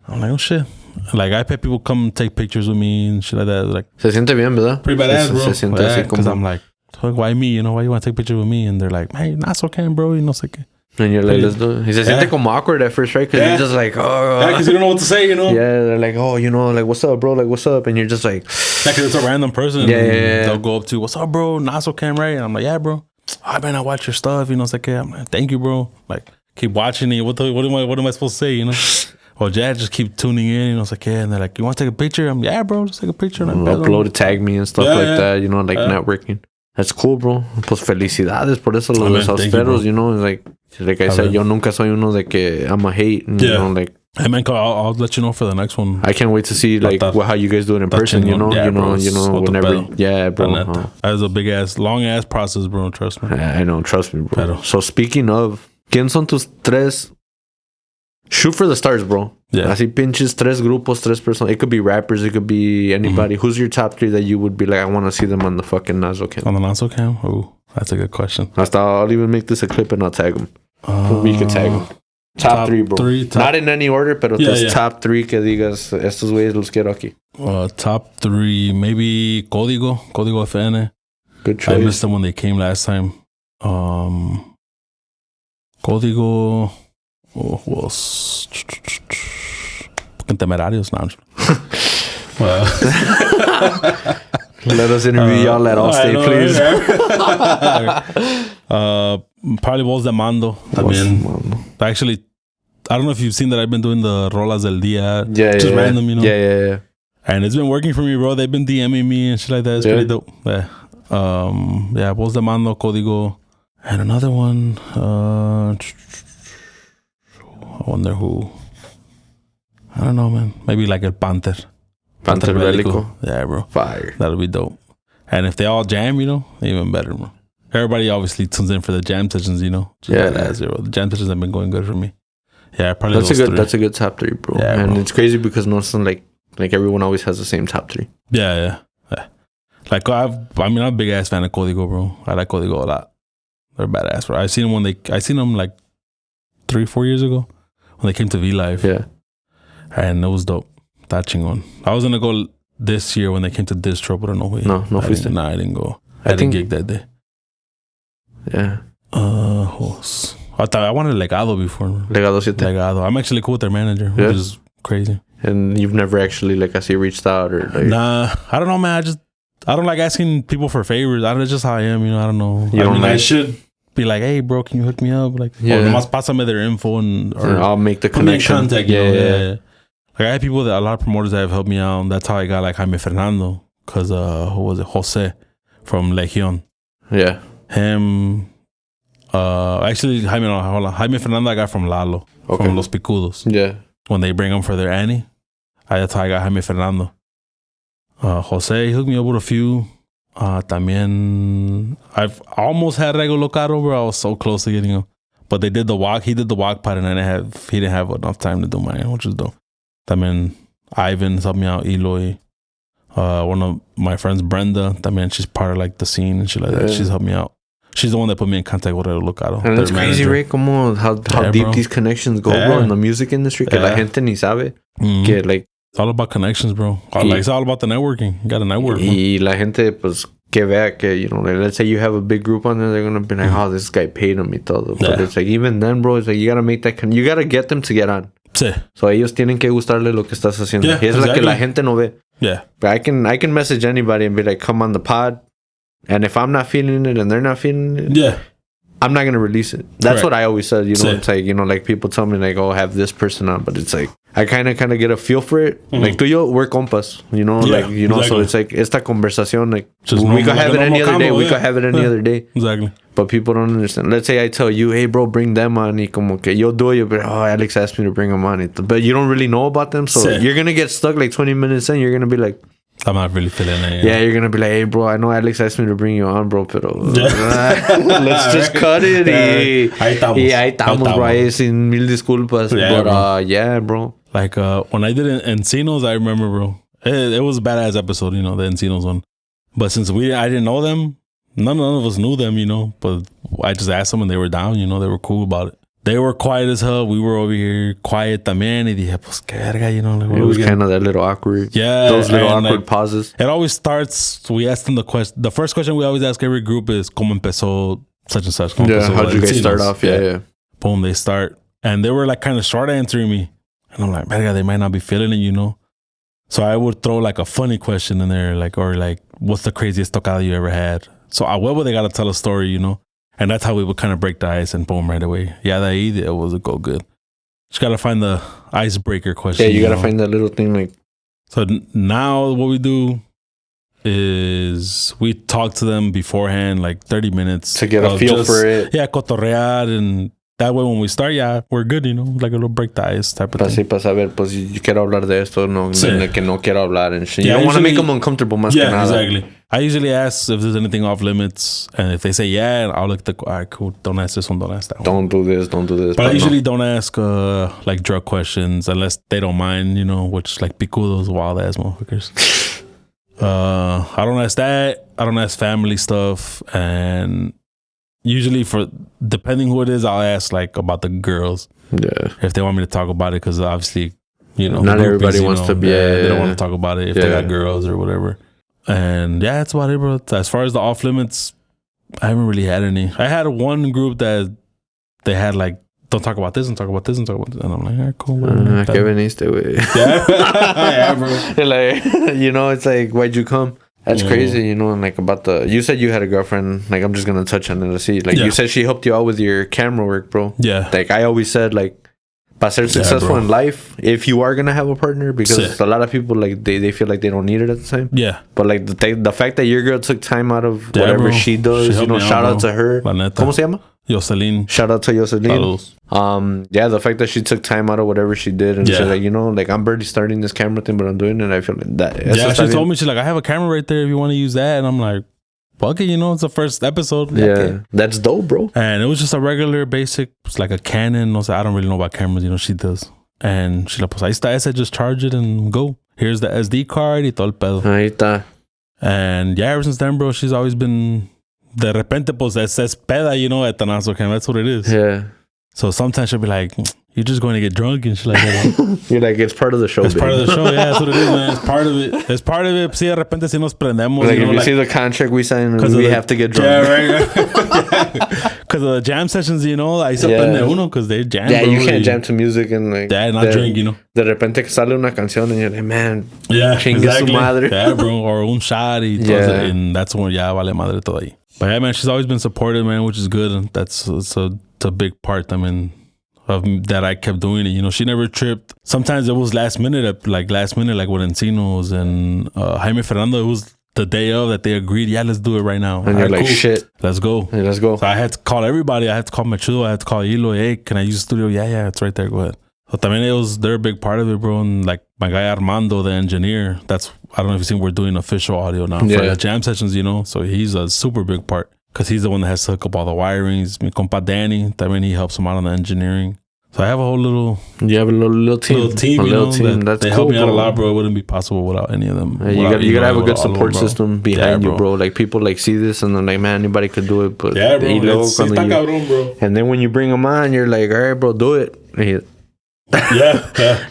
I'm like, oh shit. Like, I've had people come take pictures with me and shit like that. Like, se siente bien, ¿verdad? Pretty badass, bro. Se siente así como... Because I'm like, why me? You know, why you want to take pictures with me? And they're like, hey, Nazocam, bro. You know, sé qué. And you're like, let's do it. Y se siente como awkward at first, right? Because you're just like, oh. Yeah, because you don't know what to say, you know? Yeah, they're like, oh, you know, like, what's up, bro? Like, what's up? And you're just like... Yeah, because it's a random person. Yeah. They'll go up to, what's up, bro? Nazocam, right? And I'm like, yeah, bro. Oh, man, I watch your stuff, you know, sé qué. I'm like, thank you, bro. Like, keep watching it. What am I supposed to say, you know? Or just keep tuning in, you know, it's like, yeah, and they're like, you want to take a picture? I'm yeah, bro, just take a picture. And upload it, tag me and stuff that, you know, like networking. That's cool, bro. Pues felicidades por eso, los austeros, you know, it's like I said, yo nunca soy uno de que I'm a hate, and, you know, like. Hey man, I'll let you know for the next one. I can't wait to see like how you guys do it in person, you know, you know, whenever, bro. That was a big ass, long ass process, bro. Trust me. I know, trust me, bro. So speaking of, ¿quién son tus tres? Shoot for the stars, bro. Yeah. Así pinches tres grupos, tres personas. It could be rappers, it could be anybody. Who's your top three that you would be like, I want to see them on the fucking Nazocam? On the Nazocam? Oh, that's a good question. I'll even make this a clip and I'll tag them. We can tag them. Top three, bro. Not in any order, pero top three que digas, estos güeyes los quiero aquí. Top three, maybe Código FN. Good choice. I missed them when they came last time. Código... Oh, who else? Fucking Temerarios. No, let us interview y'all at Allstate, please. Probably Voz de Mando. Actually, I don't know if you've seen that I've been doing the Rolas del Dia. Just random, you know? Yeah. And it's been working for me, bro. They've been DMing me and shit like that. It's pretty dope. Yeah. Voz de Mando, Código. And another one. I wonder who. I don't know, man. Maybe like El Panther. Panther Bélico. Yeah, bro. Fire. That'll be dope. And if they all jam, you know, even better, bro. Everybody obviously tunes in for the jam sessions, you know. The jam sessions have been going good for me. Yeah, probably that's a good top three, bro. Yeah, and it's crazy because like everyone always has the same top three. Yeah. Like I'm a big ass fan of Código, bro. I like Código a lot. They're badass, bro. I seen them like 3-4 years ago when they came to V Live. Yeah. And it was dope. That chingon. I was gonna go this year when they came to Distro, but no way. No fuiste. Nah, I didn't go. I had a gig that day. Yeah. I wanted Legado before. Legado. I'm actually cool with their manager, which is crazy. And you've never actually reached out or like... Nah, I don't know, man. I don't like asking people for favors. That's just how I am, you know. I don't know. I should be like, hey, bro, can you hook me up? Like, nomás pásame their info or I'll make the connection. Contact, yeah. Like I had people a lot of promoters that have helped me out. And that's how I got like Jaime Fernando, because who was it? Jose from Legion. Yeah. Him. Actually, Jaime Fernando I got from Lalo, from Los Picudos. Yeah. When they bring them for their Annie, that's how I got Jaime Fernando. Jose hooked me up with a few. También, I've almost had Regulo Caro, bro. I was so close to getting him. But they did the walk. He did the walk part, and he didn't have enough time to do mine, which is dope. También, Ivan helped me out. Eloy. One of my friends, Brenda. También, she's part of like the scene and shit like that. She's helped me out. She's the one that put me in contact with Regulo Caro. And it's crazy, right? How deep these connections go, bro, in the music industry. Que la gente ni sabe. Que like... It's all about connections, bro. It's all about the networking. You got to network. Y la gente, pues, que vea que, you know, like, let's say you have a big group on there, they're going to be like, oh, this guy paid him y todo. But it's like, even then, bro, it's like, you got to make that, you got to get them to get on. Sí. So ellos tienen que gustarle lo que estás haciendo. Yeah, y es la que la gente no ve. Yeah. But I can message anybody and be like, come on the pod. And if I'm not feeling it and they're not feeling it, I'm not going to release it. That's what I always said, you know. It's like, you know, like people tell me like, oh, have this person on, but it's like, I kind of get a feel for it. Like, tú y yo, we're compas, you know, like, you know, so it's like, esta conversación, like, we could have it any other day. We could have it any other day. Exactly. But people don't understand. Let's say I tell you, hey, bro, bring them on. Y como que yo do it, but Alex asked me to bring them on. But you don't really know about them. So you're going to get stuck like 20 minutes in. You're going to be like, I'm not really feeling it. Yeah, you're going to be like, hey, bro, I know Alex asked me to bring you on, bro, pero let's just cut it. Ahí estamos, bro. Ahí sin mil disculpas. But, yeah, bro. Like, when I did Encinos, I remember, bro. It was a badass episode, you know, the Encinos one. But since I didn't know them, none of us knew them, you know. But I just asked them and they were down, you know. They were cool about it. they were quiet as hell. We were over here quiet también. Y dije, pues, qué verga, you know. Like, it was kind of that little awkward. Yeah. Those little awkward like, pauses. It always starts, we ask them the question. The first question we always ask every group is, ¿Cómo empezó such and such? How'd you guys start off? Yeah. Boom, they start. And they were like kind of short answering me. And I'm like, verga, they might not be feeling it, you know. So I would throw like a funny question in there, like, or like, what's the craziest tocada you ever had? So a huevo, they got to tell a story, you know. And that's how we would kind of break the ice and boom, right away. Yeah, that it was a go good. Just got to find the icebreaker question. Yeah, you got to find that little thing like. So now what we do is we talk to them beforehand, like 30 minutes. To get a feel for it. Yeah, cotorrear. And that way when we start, yeah, we're good, you know, like a little break the ice type of thing. Para saber, pues, yo quiero hablar de esto, no, de que no quiero hablar and shit. You don't want to make them uncomfortable más que nada. Exactly. I usually ask if there's anything off limits, and if they say yeah, I'll look all right, cool. Don't ask this one. Don't ask that one. Don't do this. But I usually don't ask like drug questions unless they don't mind, you know, which like picudos, wild ass motherfuckers. I don't ask that. I don't ask family stuff, and usually for depending who it is, I'll ask like about the girls. Yeah. If they want me to talk about it, because obviously, you know, not everybody wants to be. They don't want to talk about it if they got girls or whatever. And yeah, that's about it, bro. As far as the off limits, I haven't really had any. I had one group that they had like, don't talk about this and talk about this and talk about this. And I'm like, all right, cool. ¿Qué veniste, güey? Yeah, bro. Like, you know, it's like, why'd you come? That's crazy, you know, and like about you said you had a girlfriend, like I'm just going to touch on it to see. Like you said she helped you out with your camera work, bro. Yeah. Like I always said, like, para ser successful in life, if you are going to have a partner, because a lot of people, like, they feel like they don't need it at the time. Yeah. But like the fact that your girl took time out of whatever she does, you know, shout out to her. ¿Cómo se llama? Jocelyn. Shout out to Jocelyn. Yeah, the fact that she took time out of whatever she did and she's like, you know, like I'm barely starting this camera thing, but I'm doing it. I feel like that. Yeah, she told me, she's like, I have a camera right there if you want to use that. And I'm like, fuck it, you know, it's the first episode. Yeah, that's dope, bro. And it was just a regular basic, it's like a Canon. No, I don't really know about cameras, you know, she does. And she's like, pues ahí está ese, just charge it and go. Here's the SD card y todo el pedo. Ahí está. And yeah, ever since then, bro, she's always been, de repente, pues, es peda, you know, at the Nazocam. That's what it is. Yeah. So sometimes she'll be like, you're just going to get drunk and shit like that. You're like, it's part of the show, It's part of the show, yeah, that's what it is, man. It's part of it. It's part of it. Si de repente si nos prendemos. Like, you know, if you see the contract we signed, we have to get drunk. Yeah, right. Because of the jam sessions, you know, ahí se prende uno because they jam. Yeah, you can't jam to music and like. Yeah, not drink, you know. De repente sale una canción and you're like, man, yeah, chingue su madre. Yeah, bro, or un shot y todo, and that's when ya vale madre todo ahí. But yeah, man, she's always been supportive, man, which is good. And it's a big part, I mean, of that I kept doing it. You know, she never tripped. Sometimes it was last minute, like with Encinos and Jaime Fernando. It was the day of that they agreed, yeah, let's do it right now. And you're like, cool. Shit. Let's go. Hey, let's go. So I had to call everybody. I had to call Mechudo. I had to call Hilo. Hey, can I use the studio? Yeah, it's right there. Go ahead. So también they're a big part of it, bro. And like my guy Armando, the engineer, I don't know if you've seen, we're doing official audio now for the jam sessions, you know. So he's a super big part because he's the one that has to hook up all the wirings. Mi compa Danny, también he helps him out on the engineering. So I have a whole little... You have a little team. Little team. That's they cool, help me out a bro. lot, bro. It wouldn't be possible without any of them. Yeah, you gotta have a good support system behind you, bro. bro. Like people like see this and they're like, man, anybody could do it. But yeah, bro. Bro. And then when you bring them on, you're like, all right, bro, do it. Yeah.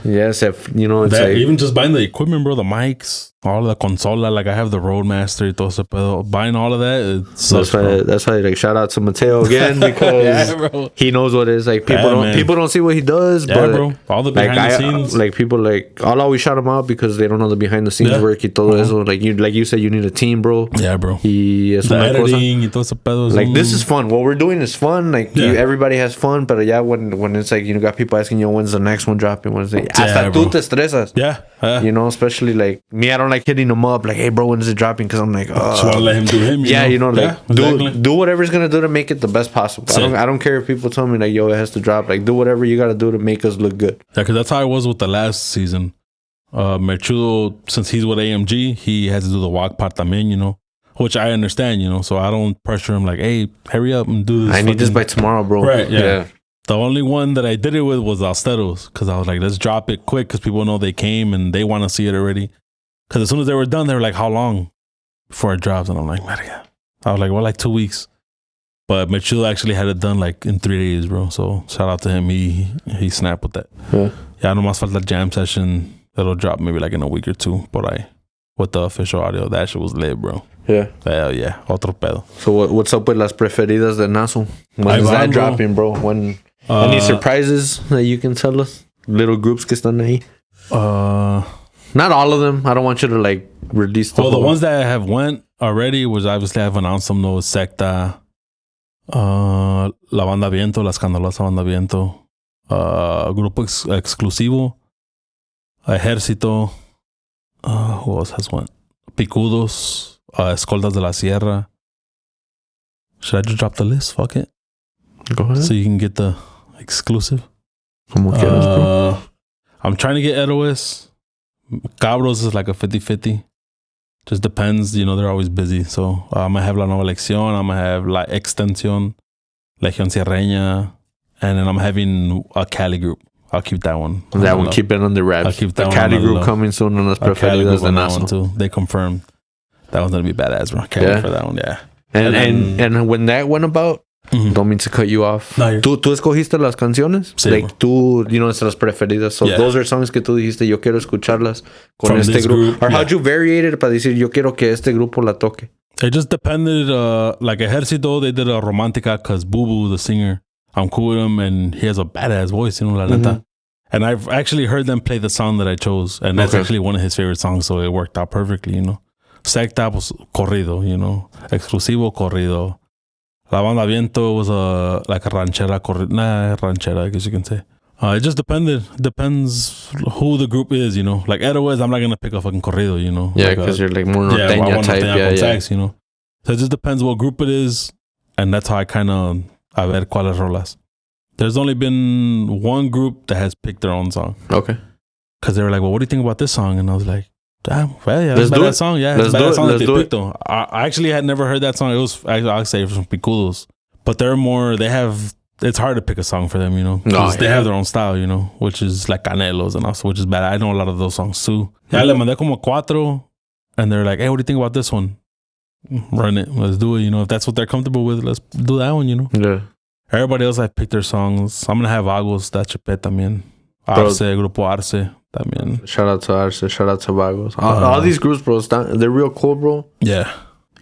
Yes, if you know, it's like, even just buying the equipment, bro, the mics, all of the consola, like I have the Roadmaster y todo ese pedo. Buying all of that, that's why like shout out to Mateo again because he knows what it is. Like people don't see what he does, but bro, all the behind the scenes. Like people like I'll always shout him out because they don't know the behind the scenes work y todo eso. Like you said, you need a team, bro. Yeah, bro. The editing y todo ese pedo. Like this is fun. What we're doing is fun. Like everybody has fun, but when it's like, you know, got people asking you when's the next one dropping, when's it? Hasta tú te estresas. Yeah. You know, especially like me, I don't like hitting him up like, hey bro, when is it dropping? Because I'm like, oh, so I'll let him do him. You know, like do whatever it's gonna do to make it the best possible. I don't care if people tell me like, yo, it has to drop. Like do whatever you gotta do to make us look good. Yeah, because that's how I was with the last season. Mechudo, since he's with AMG, he has to do the walk part también, you know, which I understand, you know, so I don't pressure him like, hey, hurry up and do this. I need this by tomorrow, bro. Right, yeah. The only one that I did it with was Austeros because I was like, let's drop it quick because people know they came and they want to see it already. Because as soon as they were done, they were like, how long before it drops? And I'm like, Maria. I was like, well, like 2 weeks. But Mechudo actually had it done like in 3 days, bro. So shout out to him. He snapped with that. Yeah, nomás falta jam session. That'll drop maybe like in a week or two. But with the official audio, that shit was lit, bro. Yeah. Hell yeah. Otro pedo. So what's up with las preferidas de Nazo? When is that dropping, bro? When any surprises that you can tell us? Little groups que están ahí? Not all of them. I don't want you to like release the the ones that have went already was obviously I've announced them though. Secta, La Banda Viento, La Escandalosa Banda Viento, Grupo Exclusivo, Ejército, who else has went? Picudos, Escoltas de la Sierra. Should I just drop the list? Fuck it. Go ahead. So you can get the exclusive. Como quieras, bro. I'm trying to get Edoes. Cabros is like a 50-50. Just depends, you know, they're always busy. So I'm gonna have La Nueva Lección, I'm gonna have La Extensión, Legión Sierreña, and then I'm having a Cali group. I'll keep that one. That one, keep it under wraps. I'll keep that the one. Cali group coming soon on las preferidas de Nazo too. They confirmed that one's gonna be badass, bro. Can't wait for that one, yeah. And when that went about, don't mean to cut you off. No, ¿Tú escogiste las canciones? Sí, like tú, you know, es las preferidas. So those are songs que tú dijiste, yo quiero escucharlas con From este grupo. Or yeah. how'd you variate it para decir, yo quiero que este grupo la toque? It just depended. Like Ejército, they did a Romántica because Boo Boo, the singer, I'm cool with him and he has a badass voice, you know, la neta. And I've actually heard them play the song that I chose. And that's actually one of his favorite songs. So it worked out perfectly, you know. Secta was corrido, you know. Exclusivo corrido. La Banda Viento was like a ranchera ranchera, I guess you can say. It just depends who the group is, you know. Like Edoes, I'm not gonna pick a fucking corrido, you know. Yeah, because you're like more norteña type. Yeah. Sax, you know. So it just depends what group it is, and that's how I kind of a ver cuáles rolas. There's only been one group that has picked their own song. Okay. Because they were like, well, what do you think about this song? And I was like, damn, well, yeah, let's do that song. Yeah, let's do it. Song let's that do they it. picked, though. I actually had never heard that song. It was, I'll say, from Picudos. But it's hard to pick a song for them, you know. They have their own style, you know, which is like Canelos and also, which is bad. I know a lot of those songs too. Yeah, le mandé como 4, and they're like, hey, what do you think about this one? Run it. Let's do it, you know. If that's what they're comfortable with, let's do that one, you know. Yeah. Everybody else, I picked their songs. I'm going to have Vagos, Da Chepé también. Arce, Grupo Arce también. Shout out to Arce, shout out to Vagos. All these groups, bro, they're real cool, bro. Yeah.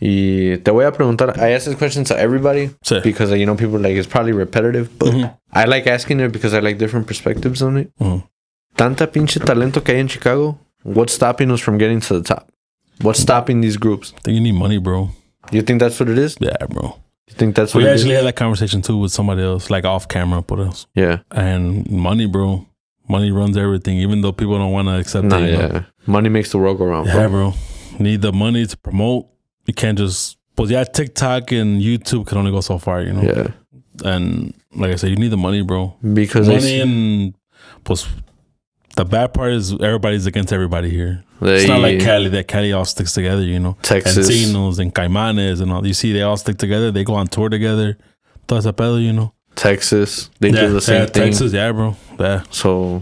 Y te voy a preguntar, I ask this question to everybody because, you know, people are like, it's probably repetitive, but I like asking it because I like different perspectives on it. Tanta pinche talento que hay in Chicago, what's stopping us from getting to the top? What's stopping these groups? I think you need money, bro. You think that's what it is? Yeah, bro. You think that's what we it is? actually had that conversation too with somebody else, like off camera, por else. Yeah. And money, bro. Money runs everything, even though people don't want to accept it. Yeah. Know? Money makes the world go round, yeah, bro. Need the money to promote. You can't just... But yeah, TikTok and YouTube can only go so far, you know? Yeah. And like I said, you need the money, bro. Because money and... Pues, the bad part is everybody's against everybody here. It's not like Cali, that Cali all sticks together, you know? Texas. Encinos and Caimanes and all. You see, they all stick together. They go on tour together. Todo ese pedo, you know? Texas. They do the same thing. Texas, yeah, bro. Yeah. So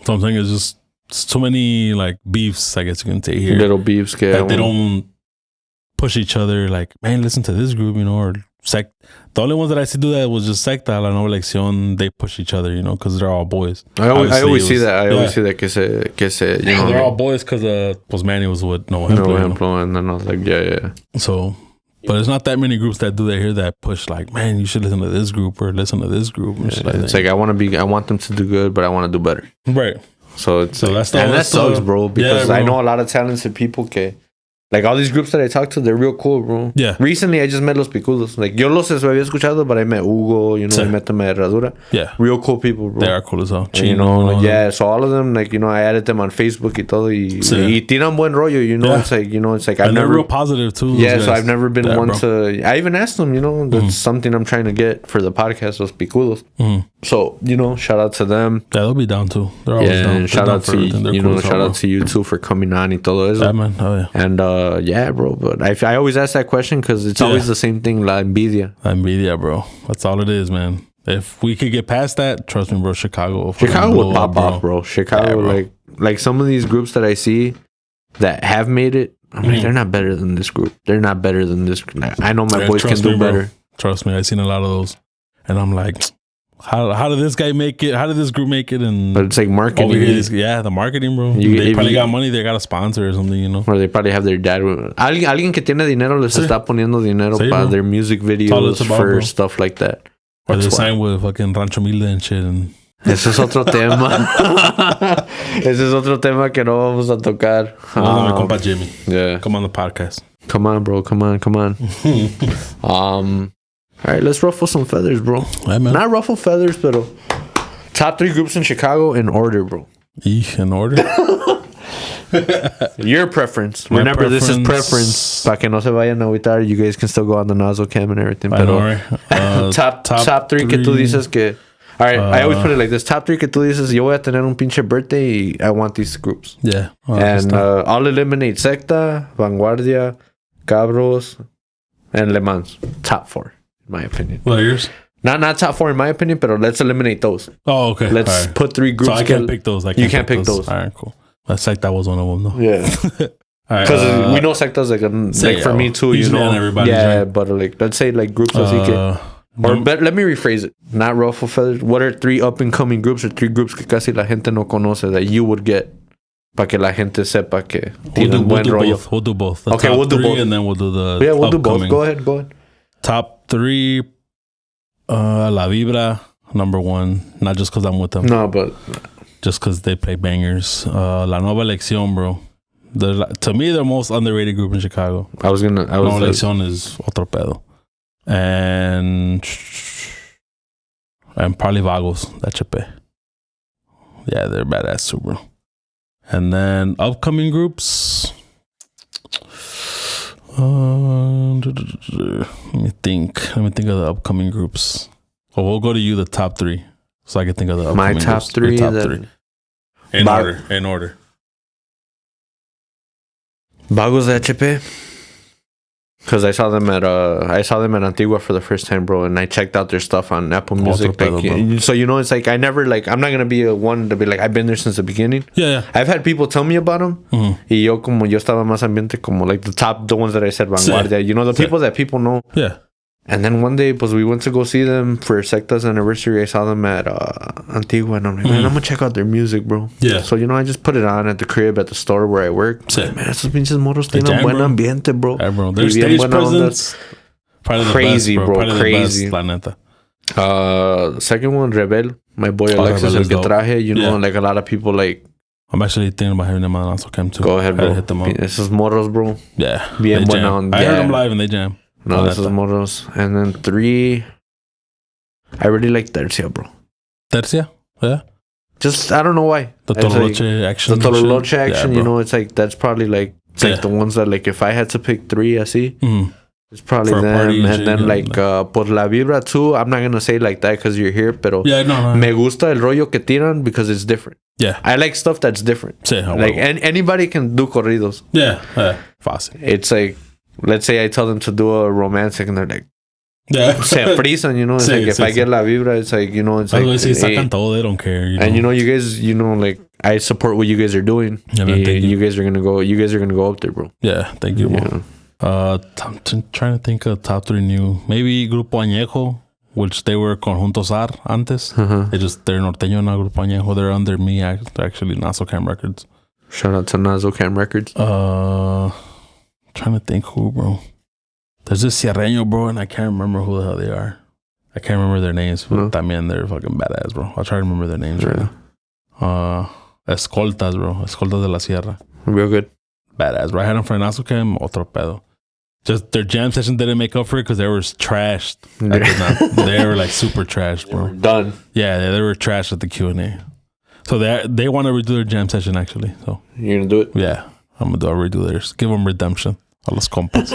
I'm saying it's too many, like, beefs, I guess you can say here. Little beefs. That they don't push each other, like, man, listen to this group, you know, or Sect. The only ones that I see do that was just Secta, La Nueva Lección. They push each other, you know, because they're all boys. I always see that. I always see that que se, you know. They're all boys because pues Manny was with No Ejemplo. And then I was like, yeah. So, but it's not that many groups that do that here that push like, man, you should listen to this group or listen to this group. It's like I want them to do good, but I want to do better. Right. So that sucks, bro. Because I know a lot of talented people que. Like, all these groups that I talk to, they're real cool, bro. Yeah. Recently, I just met Los Picudos. Like, yo los había escuchado, but I met Hugo, you know, I met them at Herradura. Yeah. Real cool people, bro. They are cool as hell. You know, yeah. So all of them, like, you know, I added them on Facebook y todo. Y tiran buen rollo, you know. It's like, you know, I've never... real positive, too. Yeah, so I've never been one to... I even asked them, you know, that's something I'm trying to get for the podcast, Los Picudos. So, you know, shout out to them. Yeah, they'll be down, too. They're always down. And shout out to, you know, shout out to you, too, for coming on y todo eso. Yeah, man. Oh, yeah. And, yeah, bro. But I always ask that question because it's always the same thing, la envidia. La envidia, bro. That's all it is, man. If we could get past that, trust me, bro, Chicago would pop off, bro. Chicago, yeah, bro. Like some of these groups that I see that have made it, I'm like, they're not better than this group. They're not better than this. I know my boys can do better. Trust me, I've seen a lot of those. And I'm like, how did this guy make it? How did this group make it? And but it's like marketing. The marketing, bro. They probably got money. They got a sponsor or something, you know. Or they probably have their dad. Alguien que tiene dinero les está poniendo dinero para their music videos for stuff like that. Or they sign with fucking Rancho Humilde and shit. And ese es otro tema. Ese es otro tema que no vamos a tocar. My compa Jimmy. Yeah. Come on the podcast. Come on, bro. Come on. All right, let's ruffle some feathers, bro. Yeah, man. Not ruffle feathers, pero top 3 groups in Chicago in order, bro. In order? Your preference. Remember, this is preference. Para que no se vayan a agüitar, you guys can still go on the Nazocam and everything. Pero top 3 que tú dices que... All right, I always put it like this. Top 3 que tú dices, yo voy a tener un pinche birthday y I want these groups. Yeah. And I'll eliminate Secta, Vanguardia, Cabros, and Le Mans. Top 4. My opinion. Well, yours? Not top 4 in my opinion, but let's eliminate those. Oh, okay. Let's put 3 groups. So I can't pick those. You can't pick those. All right, cool. That's like that was one of them, though. Yeah. Because we know sectas like for me too, you know. Yeah, right. But like let's say like groups así que. Or let me rephrase it. Not ruffle feathers. What are 3 up and coming groups or 3 groups que casi la gente no conoce that you would get? Para que la gente sepa que tienen buen rollo. We'll do both. Okay, we'll do both. And then we'll do the Yeah, we'll do both. Go ahead. Top 3, La Vibra, number 1. Not just because I'm with them. No, but... Just because they play bangers. La Nueva Elección, bro. To me, they're the most underrated group in Chicago. Nueva Elección is otro pedo. And probably Vagos, that chepe. Yeah, they're badass too, bro. And then upcoming groups... let me think of the upcoming groups. Well, we'll go to you, the top 3, so I can think of the upcoming groups. My top 3. Your top 3. In order. Vagos de HP. Because I saw them at Antigua for the first time, bro, and I checked out their stuff on Apple Music. So you know, it's like I'm not gonna be one to be like I've been there since the beginning. Yeah. I've had people tell me about them, y yo estaba más ambiente como like the ones that I said, Vanguardia. You know, the people that people know. Yeah. And then one day, we went to go see them for Secta's anniversary. I saw them at Antigua, and I'm like, man, I'm gonna check out their music, bro. Yeah. So, I just put it on at the crib at the store where I work. Sí. Like, man, esos pinches morros tienen buen ambiente, bro. Yeah, bro. Their stage presence, crazy, best, bro. Crazy. Second one, Rebel. My boy Alexis, el que traje. You know, like a lot of people like. I'm actually thinking about having them on Nazocam too. Go ahead, bro. Hit them up. Esos morros, bro. Yeah. Bien buena onda. I heard them live and they jam. No, esos morros. And then 3, I really like Tercia, bro. Tercia? Yeah. Just, I don't know why. The Tololoche action. The Tololoche action, you know, it's like, that's probably like, like the ones that, like, if I had to pick 3, así, it's probably them. And then, like, por La Vibra too, I'm not going to say like that because you're here, pero me gusta el rollo que tiran because it's different. Yeah. I like stuff that's different. Sí, like, anybody can do corridos. Yeah. Fácil. It's like, let's say I tell them to do a romantic and they're like, se frisan, you know. It's like if I get La Vibra, it's like, you know, it's like sacan todo, they don't care. You know? And you guys, like I support what you guys are doing. Yeah, man, you guys are gonna go up there, bro. Yeah, thank you, bro. I'm trying to think of top 3 new. Maybe Grupo Añejo, which they were Conjuntos R antes. They're norteño now, Grupo Añejo. They're under me, actually, Nazocam Records. Shout out to Nazocam Records. Trying to think who, bro. There's this Sierreño, bro, and I can't remember who the hell they are. I can't remember their names, but también they're fucking badass, bro. I'll try to remember their names right now. Escoltas, bro. Escoltas de la Sierra. Real good. Badass, bro. I had them for Nazocam, otro pedo. Just their jam session didn't make up for it because they were trashed. They were like super trashed, bro. Done. Yeah, they were trashed at the Q&A. So they want to redo their jam session, actually. So you're going to do it? Yeah. I'm going to redo theirs. Give them redemption. A los compas.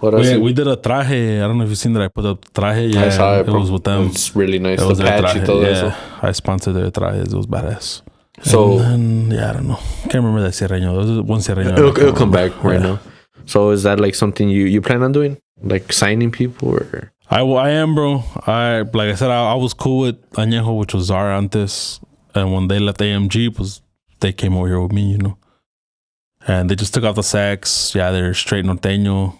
We did a traje. I don't know if you've seen that. I put up traje. Yeah, I saw it, bro. It was with them. It's really nice. It was the patch y todo eso. I sponsored their trajes. It was badass. So, and then, I don't know. Can't remember that Sierreño. There was one Sierreño. It'll come back right now. So is that like something you plan on doing? Like signing people or? I am, bro. Like I said, I was cool with Añejo, which was Zara antes. And when they left AMG, they came over here with me, you know. And they just took off the sax. Yeah, they're straight norteño.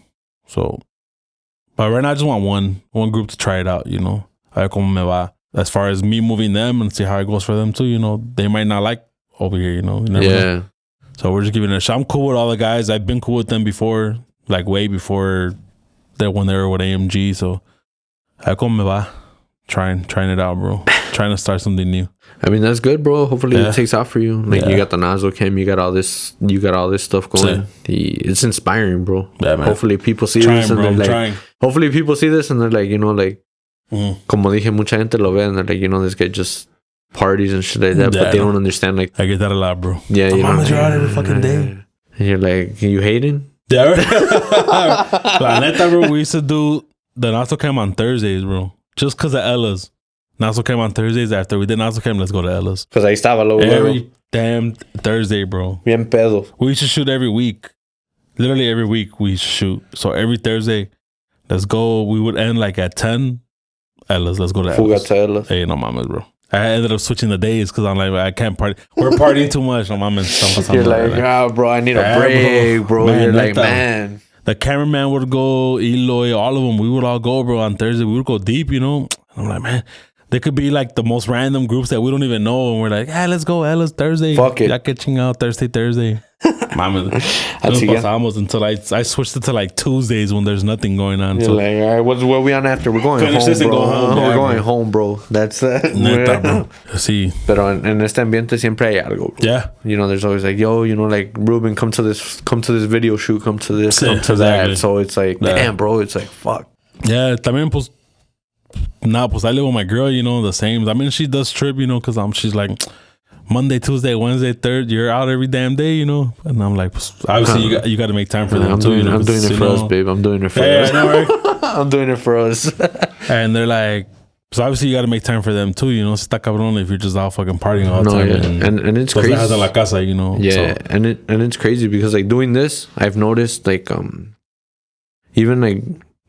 So But right now, I just want one group to try it out, you know. A ver cómo me va. As far as me moving them and see how it goes for them too, you know. They might not like over here, you know. You never know. So we're just giving it a shot. I'm cool with all the guys. I've been cool with them before, like way before when they were with AMG. So a ver cómo me va. Trying it out, bro. Trying to start something new. I mean, that's good, bro. Hopefully it takes off for you. Like you got the Nazocam, you got all this stuff going. It's inspiring, bro. Yeah, man. Hopefully people see this and they're like, hopefully people see this and they're like, you know, like, como dije, mucha gente lo ve and they're like, you know, this guy just parties and shit like that, but they don't understand. Like, I get that a lot, bro. Yeah, you know, you're out every fucking day. And you're like, you hating? Yeah. La neta, bro, we used to do the Nazocam on Thursdays, bro. Just because of Ella's. Nazocam on Thursdays. After we did Nazocam, let's go to Ella's. Because ahí estaba every damn Thursday, bro. Bien pedo. We used to shoot every week. Literally every week we used to shoot. So every Thursday, let's go. We would end like at 10. Ella's. Let's go to Ella's. Fuga to Ella's. Hey, no mames, bro. I ended up switching the days because I'm like, I can't party. We're partying too much. No mames. You're like, bro, I need a break, bro. Man, you're like, man. The cameraman would go, Eloy, all of them. We would all go, bro, on Thursday. We would go deep, you know. I'm like, man, there could be like the most random groups that we don't even know. And we're like, let's go, Ella's Thursday. Fuck it. Ya que chingado, Thursday. Mama, pasamos until I switched it to like Tuesdays when there's nothing going on. You're so like, all right, what are we on after? We're going finish home, this and bro. go home. We're going home, bro. That's neta, bro. Sí. Pero en este ambiente siempre hay algo, bro. Yeah. You know, there's always like, yo, you know, like, Ruben, come to this video shoot, come to this, come to that. So it's like, damn, bro, it's like, fuck. Yeah, también pues I live with my girl, you know, the same. I mean, she does trip, you know, because she's like, Monday, Tuesday, Wednesday, third, you're out every damn day, you know. And I'm like, obviously, you got to make time for them I'm too. I'm doing it for us, babe. I'm doing it for us. I know, right? I'm doing it for us. And they're like, so obviously you got to make time for them too, you know. Está cabrón if you're just out fucking partying all the time. Yeah. And it's crazy. En la casa, you know. Yeah, so. and it's crazy because like doing this, I've noticed like even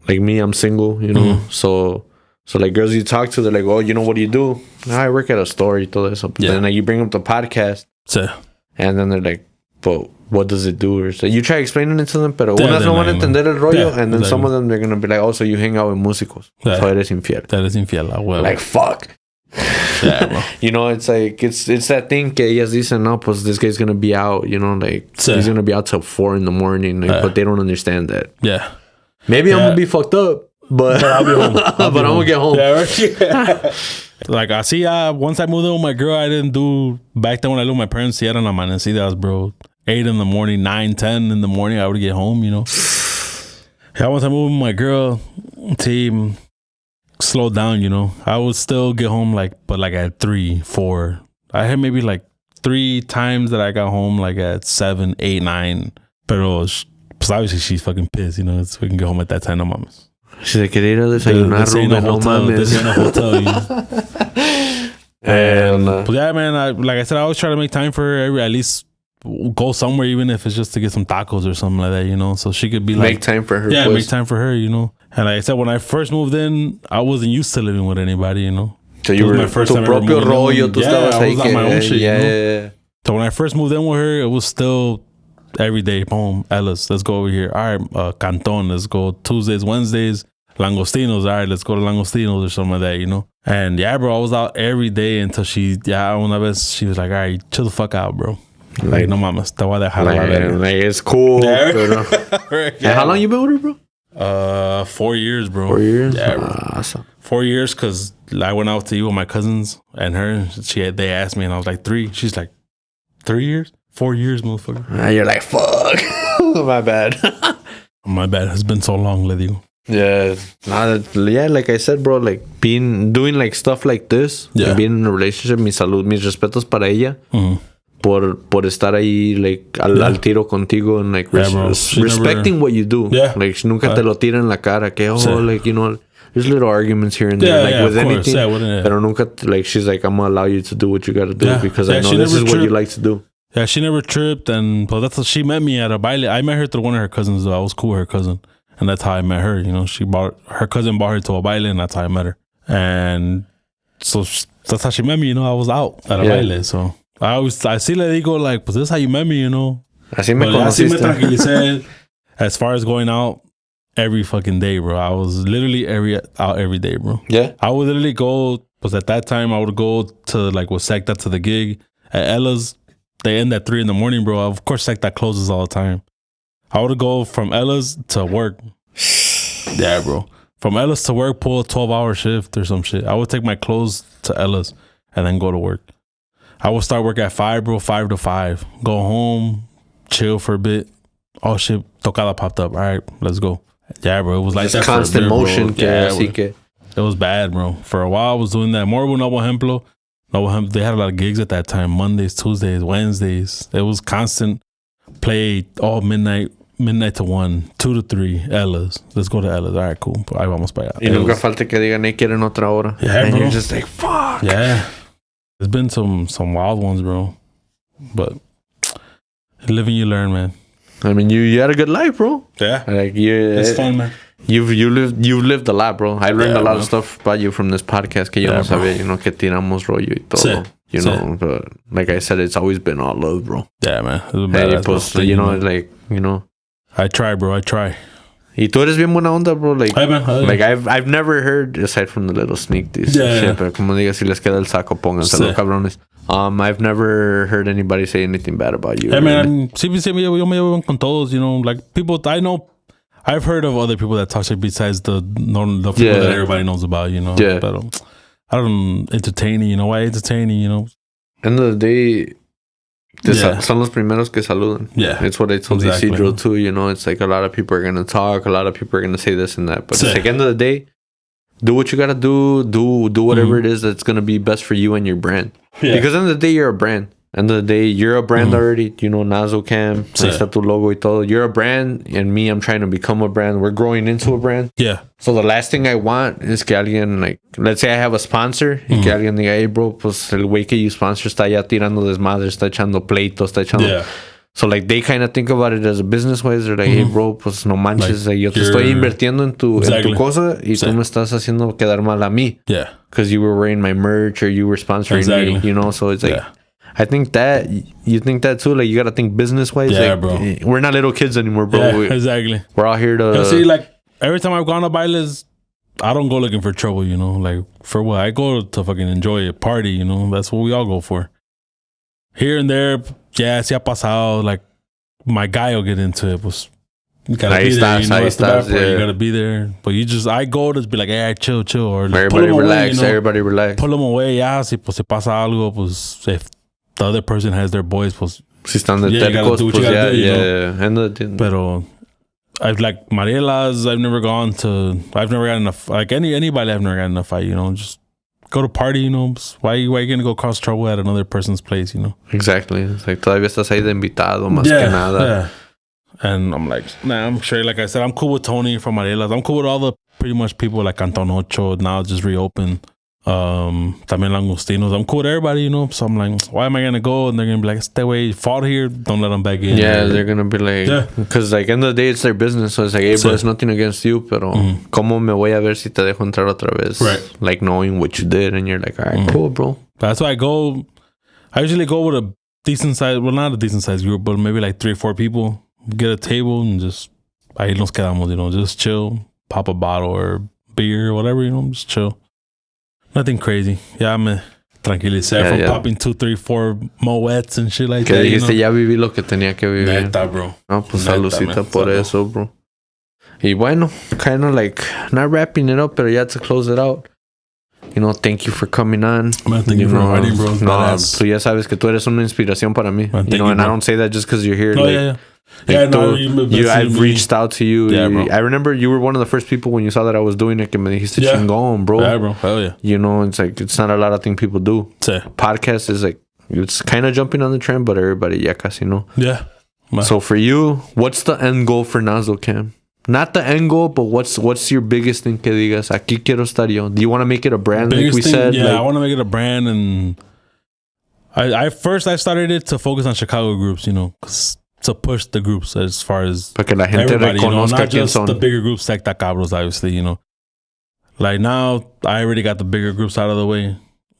like me, I'm single, you know. So like girls you talk to, they're like, oh, you know, what do you do? I work at a store, y todo eso. But then like, you bring up the podcast, and then they're like, but what does it do? Or so you try explaining it to them, pero unas no van a entender el rollo, and then some of them, they're going to be like, oh, so you hang out with músicos. So eres infiel. Eres infiel, well. Like, fuck. Yeah, bro. You know, it's like, it's that thing que ellas dicen, no, pues this guy's going to be out, you know, like, he's going to be out till 4 a.m, like, but they don't understand that. Yeah. Maybe I'm going to be fucked up. But I'll be home. But I'm gonna get home. Yeah. Like I see, once I moved in with my girl, I didn't do back then when I lived with my parents. Sí, eran amanecidas, bro. 8 in the morning, 9, 10 in the morning, I would get home. You know. Yeah, once I moved with my girl, team slowed down. You know, I would still get home but at 3, 4. I had maybe like 3 times that I got home like at 7, 8, 9. Pero obviously she's fucking pissed. You know, so we can get home at that time. No mames. She's like, quería ir a desayunar, Ruben, no mames. This ain't a hotel, you know? And but yeah, man, like I said, I always try to make time for her, at least go somewhere, even if it's just to get some tacos or something like that, you know? So she could be like... Make time for her. Yeah, make time for her, you know? And like I said, when I first moved in, I wasn't used to living with anybody, you know? So you were my first time propio rollo, tú estabas I was on my own shit, you know? Yeah. So when I first moved in with her, it was still... Every day, boom, Ellis, let's go over here. All right, Canton, let's go Tuesdays, Wednesdays, Langostinos. All right, let's go to Langostinos or something like that, you know? And yeah, bro, I was out every day until una vez, she was like, all right, chill the fuck out, bro. Like, no mames, te voy a dejar la verga. Like, it's cool. Yeah. Pero... yeah. How long you been with her, bro? 4 years, bro. 4 years? Yeah, bro. Awesome. 4 years, because I went out to eat with my cousins and her. They asked me, and I was like, 3. She's like, 3 years? 4 years, motherfucker. You're like, fuck. My bad. My bad. It's been so long, le digo. Yeah. Yeah, like I said, bro, like doing like stuff like this, like being in a relationship, mis respetos para ella, por estar ahí, like, al tiro contigo, and like, respecting what you do. Yeah. Like, nunca te lo tira en la cara, que, like, you know, there's little arguments here and there, like with anything. Pero nunca, like, she's like, I'm gonna allow you to do what you gotta do because I know this is what you like to do. Yeah, she never tripped, and well, that's how she met me at a baile. I met her through one of her cousins, though. I was cool with her cousin, and that's how I met her. You know, her cousin brought her to a baile, and that's how I met her. And so that's how she met me. You know, I was out at a baile, so I see le digo like, pues this is how you met me. You know, Así me conociste. Así me tranquilicé. As far as going out, every fucking day, bro. I was literally out every day, bro. Yeah. I would literally go, because at that time I would go to like with Secta to the gig. At Ella's, they end at 3 a.m, bro. Of course, Secta closes all the time. I would go from Ella's to work. Yeah, bro. From Ella's to work, pull a 12-hour shift or some shit. I would take my clothes to Ella's and then go to work. I would start work at 5, bro, 5 to 5. Go home, chill for a bit. Oh, shit, tocada popped up. All right, let's go. Yeah, bro, it was like that constant motion. Yeah, it was bad, bro. For a while, I was doing that. More with Nuevo Ejemplo. They had a lot of gigs at that time. Mondays, Tuesdays, Wednesdays. It was constant play all midnight to 1, 2 to 3. Ella's. Let's go to Ella's. All right, cool. Ahí vamos para allá. Y nunca falta que digan, quieren otra hora. Yeah, and bro. You're just like, fuck. Yeah. There's been some wild ones, bro. But living, you learn, man. I mean, you had a good life, bro. Yeah. Like it's fun, man. You've lived a lot, bro. I learned a lot of stuff about you from this podcast que yo no sabía, que tiramos rollo y todo. Sí. But like I said, it's always been all love, bro. Yeah, man. I try, bro. I try. Y tú eres bien buena onda, bro. Like, hey, man. Like I've never heard, aside from the little sneak this shit, pero como digas, si les queda el saco, pónganselo, cabrones. I've never heard anybody say anything bad about you. Hey, man. Sí, yo me llevo con todos, like people, I know, I've heard of other people that talk shit besides the people that everybody knows about, Yeah. But I don't entertain you, why entertain you, End of the day, son los primeros que saludan. Yeah. It's what I told Isidro too, It's like a lot of people are going to talk, a lot of people are going to say this and that. But it's like, end of the day, do what you got to do whatever it is that's going to be best for you and your brand. Yeah. Because end of the day, you're a brand. End of the day, you're a brand already. Nazocam, ahí está tu logo y todo. You're a brand, and me, I'm trying to become a brand. We're growing into a brand. Yeah. So the last thing I want is que alguien, like, let's say I have a sponsor, y que alguien diga, hey, bro, pues el güey que you sponsor está ya tirando desmadre, está echando pleito, está echando... Yeah. So, like, they kind of think about it as a business-wise. They're like, hey, bro, pues no manches. Like, yo te estoy invirtiendo en tu cosa y tú me estás haciendo quedar mal a mí. Yeah. Because you were wearing my merch or you were sponsoring me, So, it's like... Yeah. I think that you think that too. Like, you gotta think business wise. Yeah, like, bro. We're not little kids anymore, bro. Yeah, exactly. We're all here to see. Like, every time I've gone to bailes, I don't go looking for trouble. Like, for what? I go to fucking enjoy a party. That's what we all go for. Here and there, yeah, si ha pasado. Like, my guy will get into it. Pues, you gotta be there. That's the bad part. You gotta be there. But I go to be like, hey, chill, or like, everybody relax. Everybody relax. Pull them away. Yeah, si pues se pasa algo, pues if the other person has their boys, pues si están de tercos, pues yeah. Pero I've like Mariela's, I've never gotten enough, like anybody I've never gotten enough fight, just go to party, why are you gonna go cause trouble at another person's place, Exactly. It's like todavía estás ahí de invitado, más que nada. Yeah. And I'm like, nah, I'm sure, like I said, I'm cool with Tony from Mariela's. I'm cool with all the pretty much people like Canton Ocho, now just reopened. También Langostinos. I'm cool with everybody, So I'm like, why am I gonna go? And they're gonna be like, stay away, fought here, don't let them back in. Yeah, they're gonna be like, because like end of the day it's their business, so it's like, hey bro, it's nothing against you, pero ¿cómo me voy a ver si te dejo entrar otra vez? Right. Like knowing what you did, and you're like, all right, cool, bro. That's why I usually go with a decent size, well, not a decent size group, but maybe like 3 or 4 people. Get a table and just ahí nos quedamos, just chill, pop a bottle or beer or whatever, just chill. Nothing crazy. Yeah, me tranquilicé from popping 2, 3, 4 moets and shit like que that. Dijiste, ya viví lo que tenía que vivir. Neta, bro. No, pues saludcita por eso, bro. Y bueno, kind of like, not wrapping it up, pero ya to close it out. Thank you for coming on. Man, thank you for inviting, bro. No, tú ya sabes que tú eres una inspiración para mí. Man, and I don't say that just because you're here. No, like, I've reached out to you. Yeah, bro. I remember you were one of the first people when you saw that I was doing it que me dijiste chingón, bro. Yeah, bro. Hell yeah. It's like, it's not a lot of things people do. Sí. Podcast is like, it's kind of jumping on the trend, but everybody ya casi no. Yeah. Man. So for you, what's the end goal for Nazocam? Not the end goal, but what's your biggest thing que digas, aquí quiero estar yo? Do you want to make it a brand like we said? Yeah, I want to make it a brand, and I started it to focus on Chicago groups, to push the groups as far as para que la gente reconozca not quién just son. The bigger groups, Secta Cabros, obviously, Like now, I already got the bigger groups out of the way,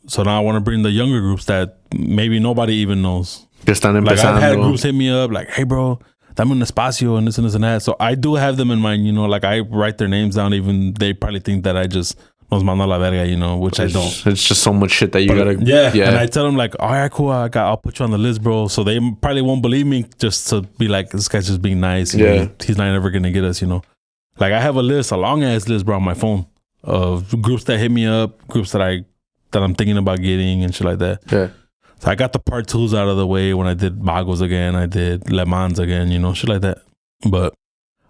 so now I want to bring the younger groups that maybe nobody even knows. Que están empezando. Like I've had groups hit me up like, hey bro, dame un espacio and this and this and that. So I do have them in mind, you know, like I write their names down, even they probably think that I just nos mando a la verga, you know, which I don't. It's just so much shit that you gotta... Yeah. And I tell them like, all right, cool, I'll put you on the list, bro. So they probably won't believe me just to be like, this guy's just being nice. You know, he's not ever gonna get us, you know. Like I have a list, a long ass list, bro, on my phone of groups that hit me up, groups that I'm thinking about getting and shit like that. Yeah. So I got the part 2s out of the way when I did Vagos again, I did Le Mans again, you know, shit like that. But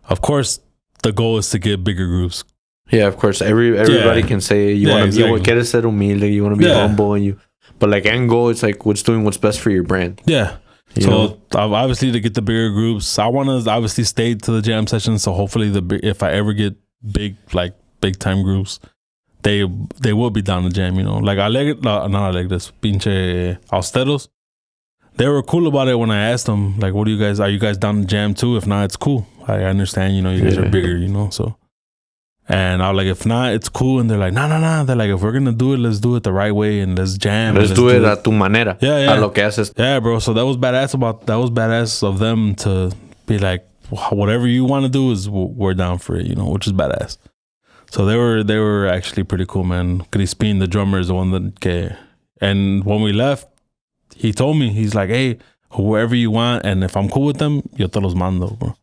of course, the goal is to get bigger groups. Yeah, of course. Everybody can say you want to be, quieres ser humilde, you want to be humble, and you. But like end goal, it's like doing what's best for your brand. Yeah. So obviously to get the bigger groups, I want to obviously stay to the jam session. So hopefully if I ever get big time groups, they will be down to jam, you know. Like this pinche austeros. They were cool about it when I asked them, like, are you guys down to jam too? If not, it's cool. I understand, you know, you guys are bigger, you know, so. And I was like, if not, it's cool. And they're like, no. They're like, if we're going to do it, let's do it the right way and let's jam. Let's do it a tu manera. Yeah. A lo que haces. Yeah, bro. So that was badass of them to be like, whatever you want to do is we're down for it, you know, which is badass. So they were actually pretty cool, man. Crispin, the drummer, is the one that and when we left, he told me, he's like, hey, whoever you want, and if I'm cool with them, yo te los mando, bro.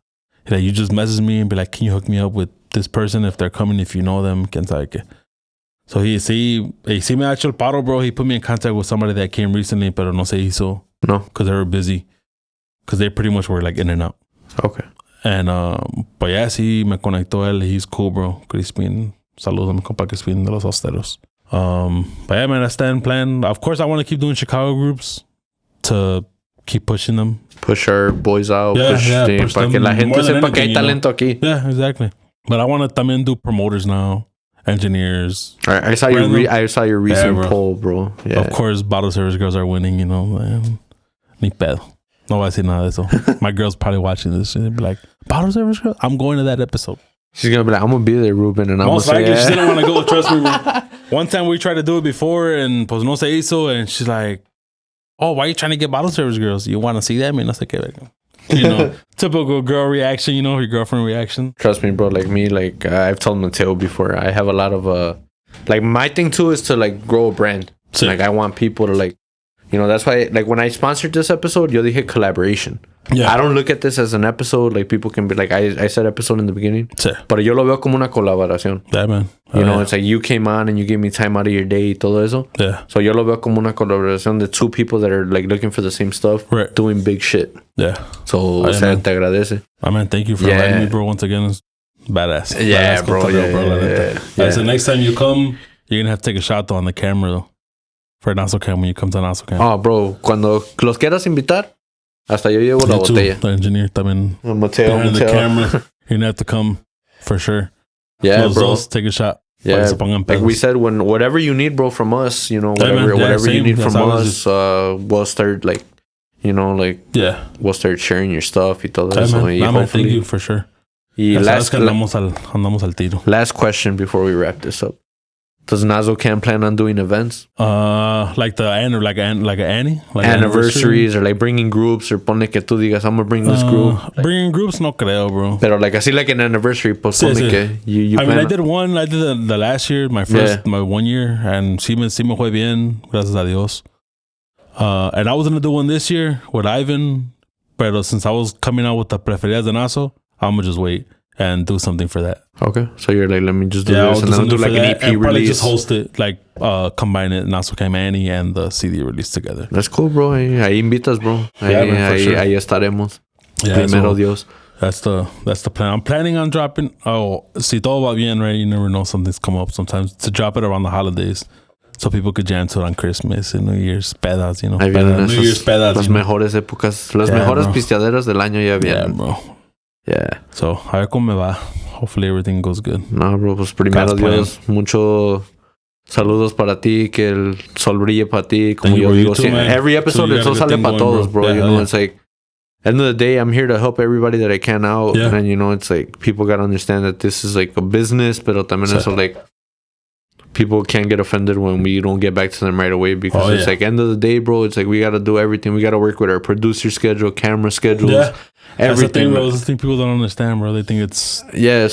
He's like, you just message me and be like, can you hook me up with this person if they're coming, if you know them, quién sabe qué. So he me ha hecho el paro, bro. He put me in contact with somebody that came recently, pero no se hizo. No. Because they were busy. Because they pretty much were like in and out. Okay. And, but yeah, sí, me conectó él. He's cool, bro. Crispin. Saludos a mi compa Crispin de los Austeros. But yeah, man, that's the end plan. Of course, I want to keep doing Chicago groups to keep pushing them. Push our boys out. Push para que la gente sepa que hay talento aquí. Yeah, exactly. But I want to también do promoters now, engineers. I saw your recent poll, bro. Yeah. Of course, bottle service girls are winning, you know. Man. Ni pedo. No voy a decir nada de eso. My girl's probably watching this and they'll be like, bottle service girl? I'm going to that episode. She's going to be like, I'm going to be there, Ruben. And I'm most likely, she didn't want to go. Trust me. One time we tried to do it before and pues no se hizo. And she's like, oh, why are you trying to get bottle service girls? You want to see them? No sé qué. You know, typical girl reaction, you know, your girlfriend reaction. Trust me, bro. Like me, like I've told Mateo before, I have a lot of, like my thing too is to like grow a brand. Sí. Like I want people to like, you know, that's why like when I sponsored this episode, yo dije collaboration. Yeah. I don't look at this as an episode. Like people can be like, I said episode in the beginning. Sí. But yo lo veo como una colaboración. Yeah, man. You know, it's like you came on and you gave me time out of your day y todo eso. Yeah. So yo lo veo como una colaboración de two people that are like looking for the same stuff. Right. Doing big shit. Yeah. So, o sea, te agradece. I mean, thank you for inviting me, bro, once again. It's badass. Yeah, badass bro. Yeah. So next time you come, you're going to have to take a shot though on the camera though. For Nazocam when you come to Nazocam. Oh, bro. Cuando los quieras invitar, hasta yo llevo la botella. The engineer también. Mateo. The camera. You're going to have to come for sure. Yeah, los bro. Dos, take a shot. Yeah, like we said, whatever you need, bro, from us, you know, whatever you need from us, we'll start like, you know, like we'll start sharing your stuff y todo eso. Man, thank you for sure. Last andamos al tiro. Last question before we wrap this up. Does Nazocam plan on doing events? Like Annie? Like anniversaries or like bringing groups or ponle que tú digas, I'm gonna bring this group. Like, bringing groups, no creo, bro. Pero like así like an anniversary, pues ponle que you I mean, I did one. I did the last year, my 1 year, and sí me fue bien, gracias a Dios. And I was gonna do one this year with Ivan, pero since I was coming out with the preferidas de Nazo, I'm gonna just wait and do something for that. Okay. So you're like, let me just do this and then do like an EP and release. Probably just host it, like combine it, Nazocam Annie and the CD release together. That's cool, bro. Ahí invitas, bro. Ahí estaremos. Yeah, Primero Dios. That's the plan. I'm planning on dropping, si todo va bien, right? You never know, something's come up sometimes. To drop it around the holidays. So people could jam to it on Christmas and New Year's pedas, you know. New Year's pedas. Las mejores épocas, las mejores pisteaderas del año ya vienen. Yeah, bro. Yeah. So, a ver cómo me va. Hopefully everything goes good. No, bro, pues primero Dios, mucho saludos para ti, que el sol brille para ti, como yo digo. Every episode, el sol sale para todos, bro. You know, it's like, end of the day, I'm here to help everybody that I can out. And, you know, it's like, people got to understand that this is like a business, pero también eso, like, people can't get offended when we don't get back to them right away because it's like end of the day, bro. It's like we got to do everything. We got to work with our producer schedule, camera schedules, everything. That's the thing, bro. That's the thing people don't understand, bro. They think it's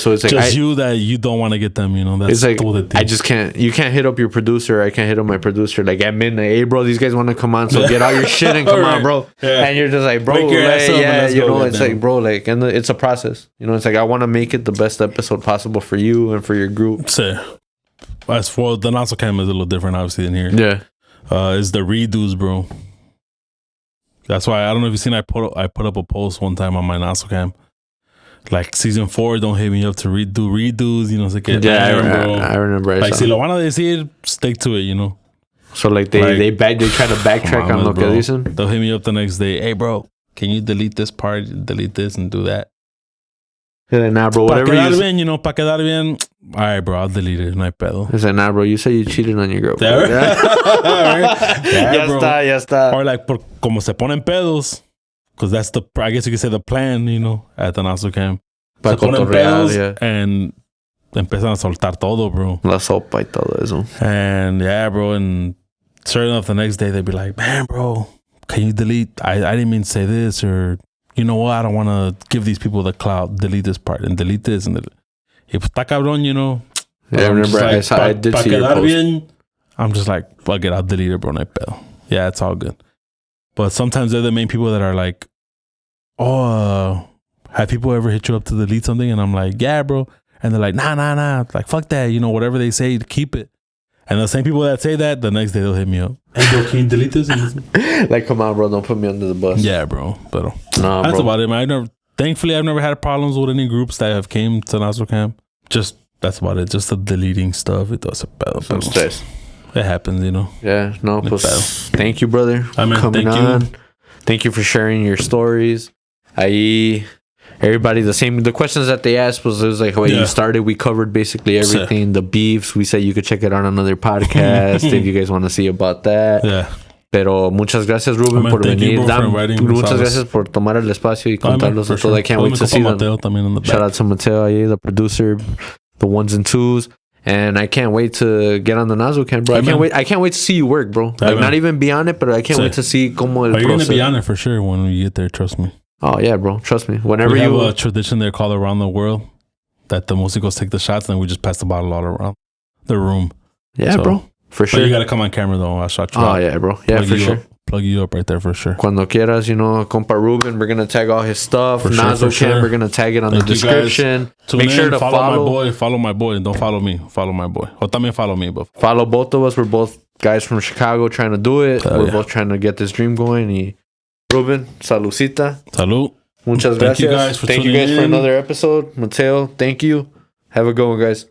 so it's like just you that you don't want to get them. You know, that's it's like I just can't. You can't hit up your producer. I can't hit up my producer like at midnight. Hey, bro, these guys want to come on, so get all your shit and come on, bro. Yeah. And you're just like, bro, like, you know, it's like, bro, like, and it's a process. You know, it's like I want to make it the best episode possible for you and for your group. As for the Nazocam is a little different, obviously, in here. Yeah, is the redos, bro. That's why I don't know if you've seen. I put up a post one time on my Nazocam, like season 4. Don't hit me up to redos. You know, it's like I remember. Like, si lo van a decir, stick to it. You know. So like they try to backtrack on lo que dicen. They'll hit me up the next day. Hey, bro, can you delete this part, delete this, and do that? Yeah, nah, bro. Whatever pa' quedar bien, you know, pa' quedar bien. All right, bro, I'll delete it. No hay pedo. I said, nah, bro, you say you cheated on your girl. Bro. Ya está. Or like, como se ponen pedos, because that's I guess you could say the plan, you know, at the Nazocam. Se ponen pedos and empiezan a soltar todo, bro. La sopa y todo eso. And bro, and sure enough, the next day they'd be like, man, bro, can you delete? I didn't mean to say this, or you know what? I don't want to give these people the clout. Delete this part and delete this and delete. If está cabrón, you know. Yeah, I remember I did see your post. Bien, I'm just like, fuck it, I'll delete it, bro. No pedo. Yeah, it's all good. But sometimes they're the main people that are like, have people ever hit you up to delete something? And I'm like, yeah, bro. And they're like, nah. Like, fuck that. You know, whatever they say, keep it. And the same people that say that, the next day they'll hit me up. Hey, bro, can you delete this? Like, come on, bro. Don't put me under the bus. Yeah, bro. But that's about it, man. Thankfully, I've never had problems with any groups that have came to Nazocam. That's about it. Just the deleting stuff. It does a pedo. It happens, you know. Yeah, no, pues, thank you, brother, for coming on. Thank you for sharing your stories. Everybody, the questions that they asked was like, how you started. We covered basically everything. The beefs, we said you could check it on another podcast if you guys want to see about that. Yeah. Pero muchas gracias, Ruben, por venir. Muchas gracias por tomar el espacio y contarlos de todo. I can't wait to see them. Shout out to Mateo, the producer, the ones and twos. And I can't wait to get on the Nazocam, bro. I can't wait to see you work, bro. Like, not even be on it, but I can't wait to see como el proceso. You're going to be on it for sure when we get there, trust me. Oh, yeah, bro. Trust me. Whenever we have a tradition there called Around the World that the músicos take the shots and we just pass the bottle all around the room. Yeah, bro. For sure. But you got to come on camera, though. I'll shot you out. Yeah, bro. Yeah, for sure. Plug you up right there for sure. Cuando quieras, you know, Compa Ruben, we're going to tag all his stuff. Nazocam, we're going to tag it on the description. Make sure to follow my boy. Follow my boy. Don't follow me. Follow my boy. Or también follow me. But follow both of us. We're both guys from Chicago trying to do it. We're both trying to get this dream going. Y Ruben, saludcita. Salud. Muchas gracias. Thank you guys for another episode. Mateo, thank you. Have a good one, guys.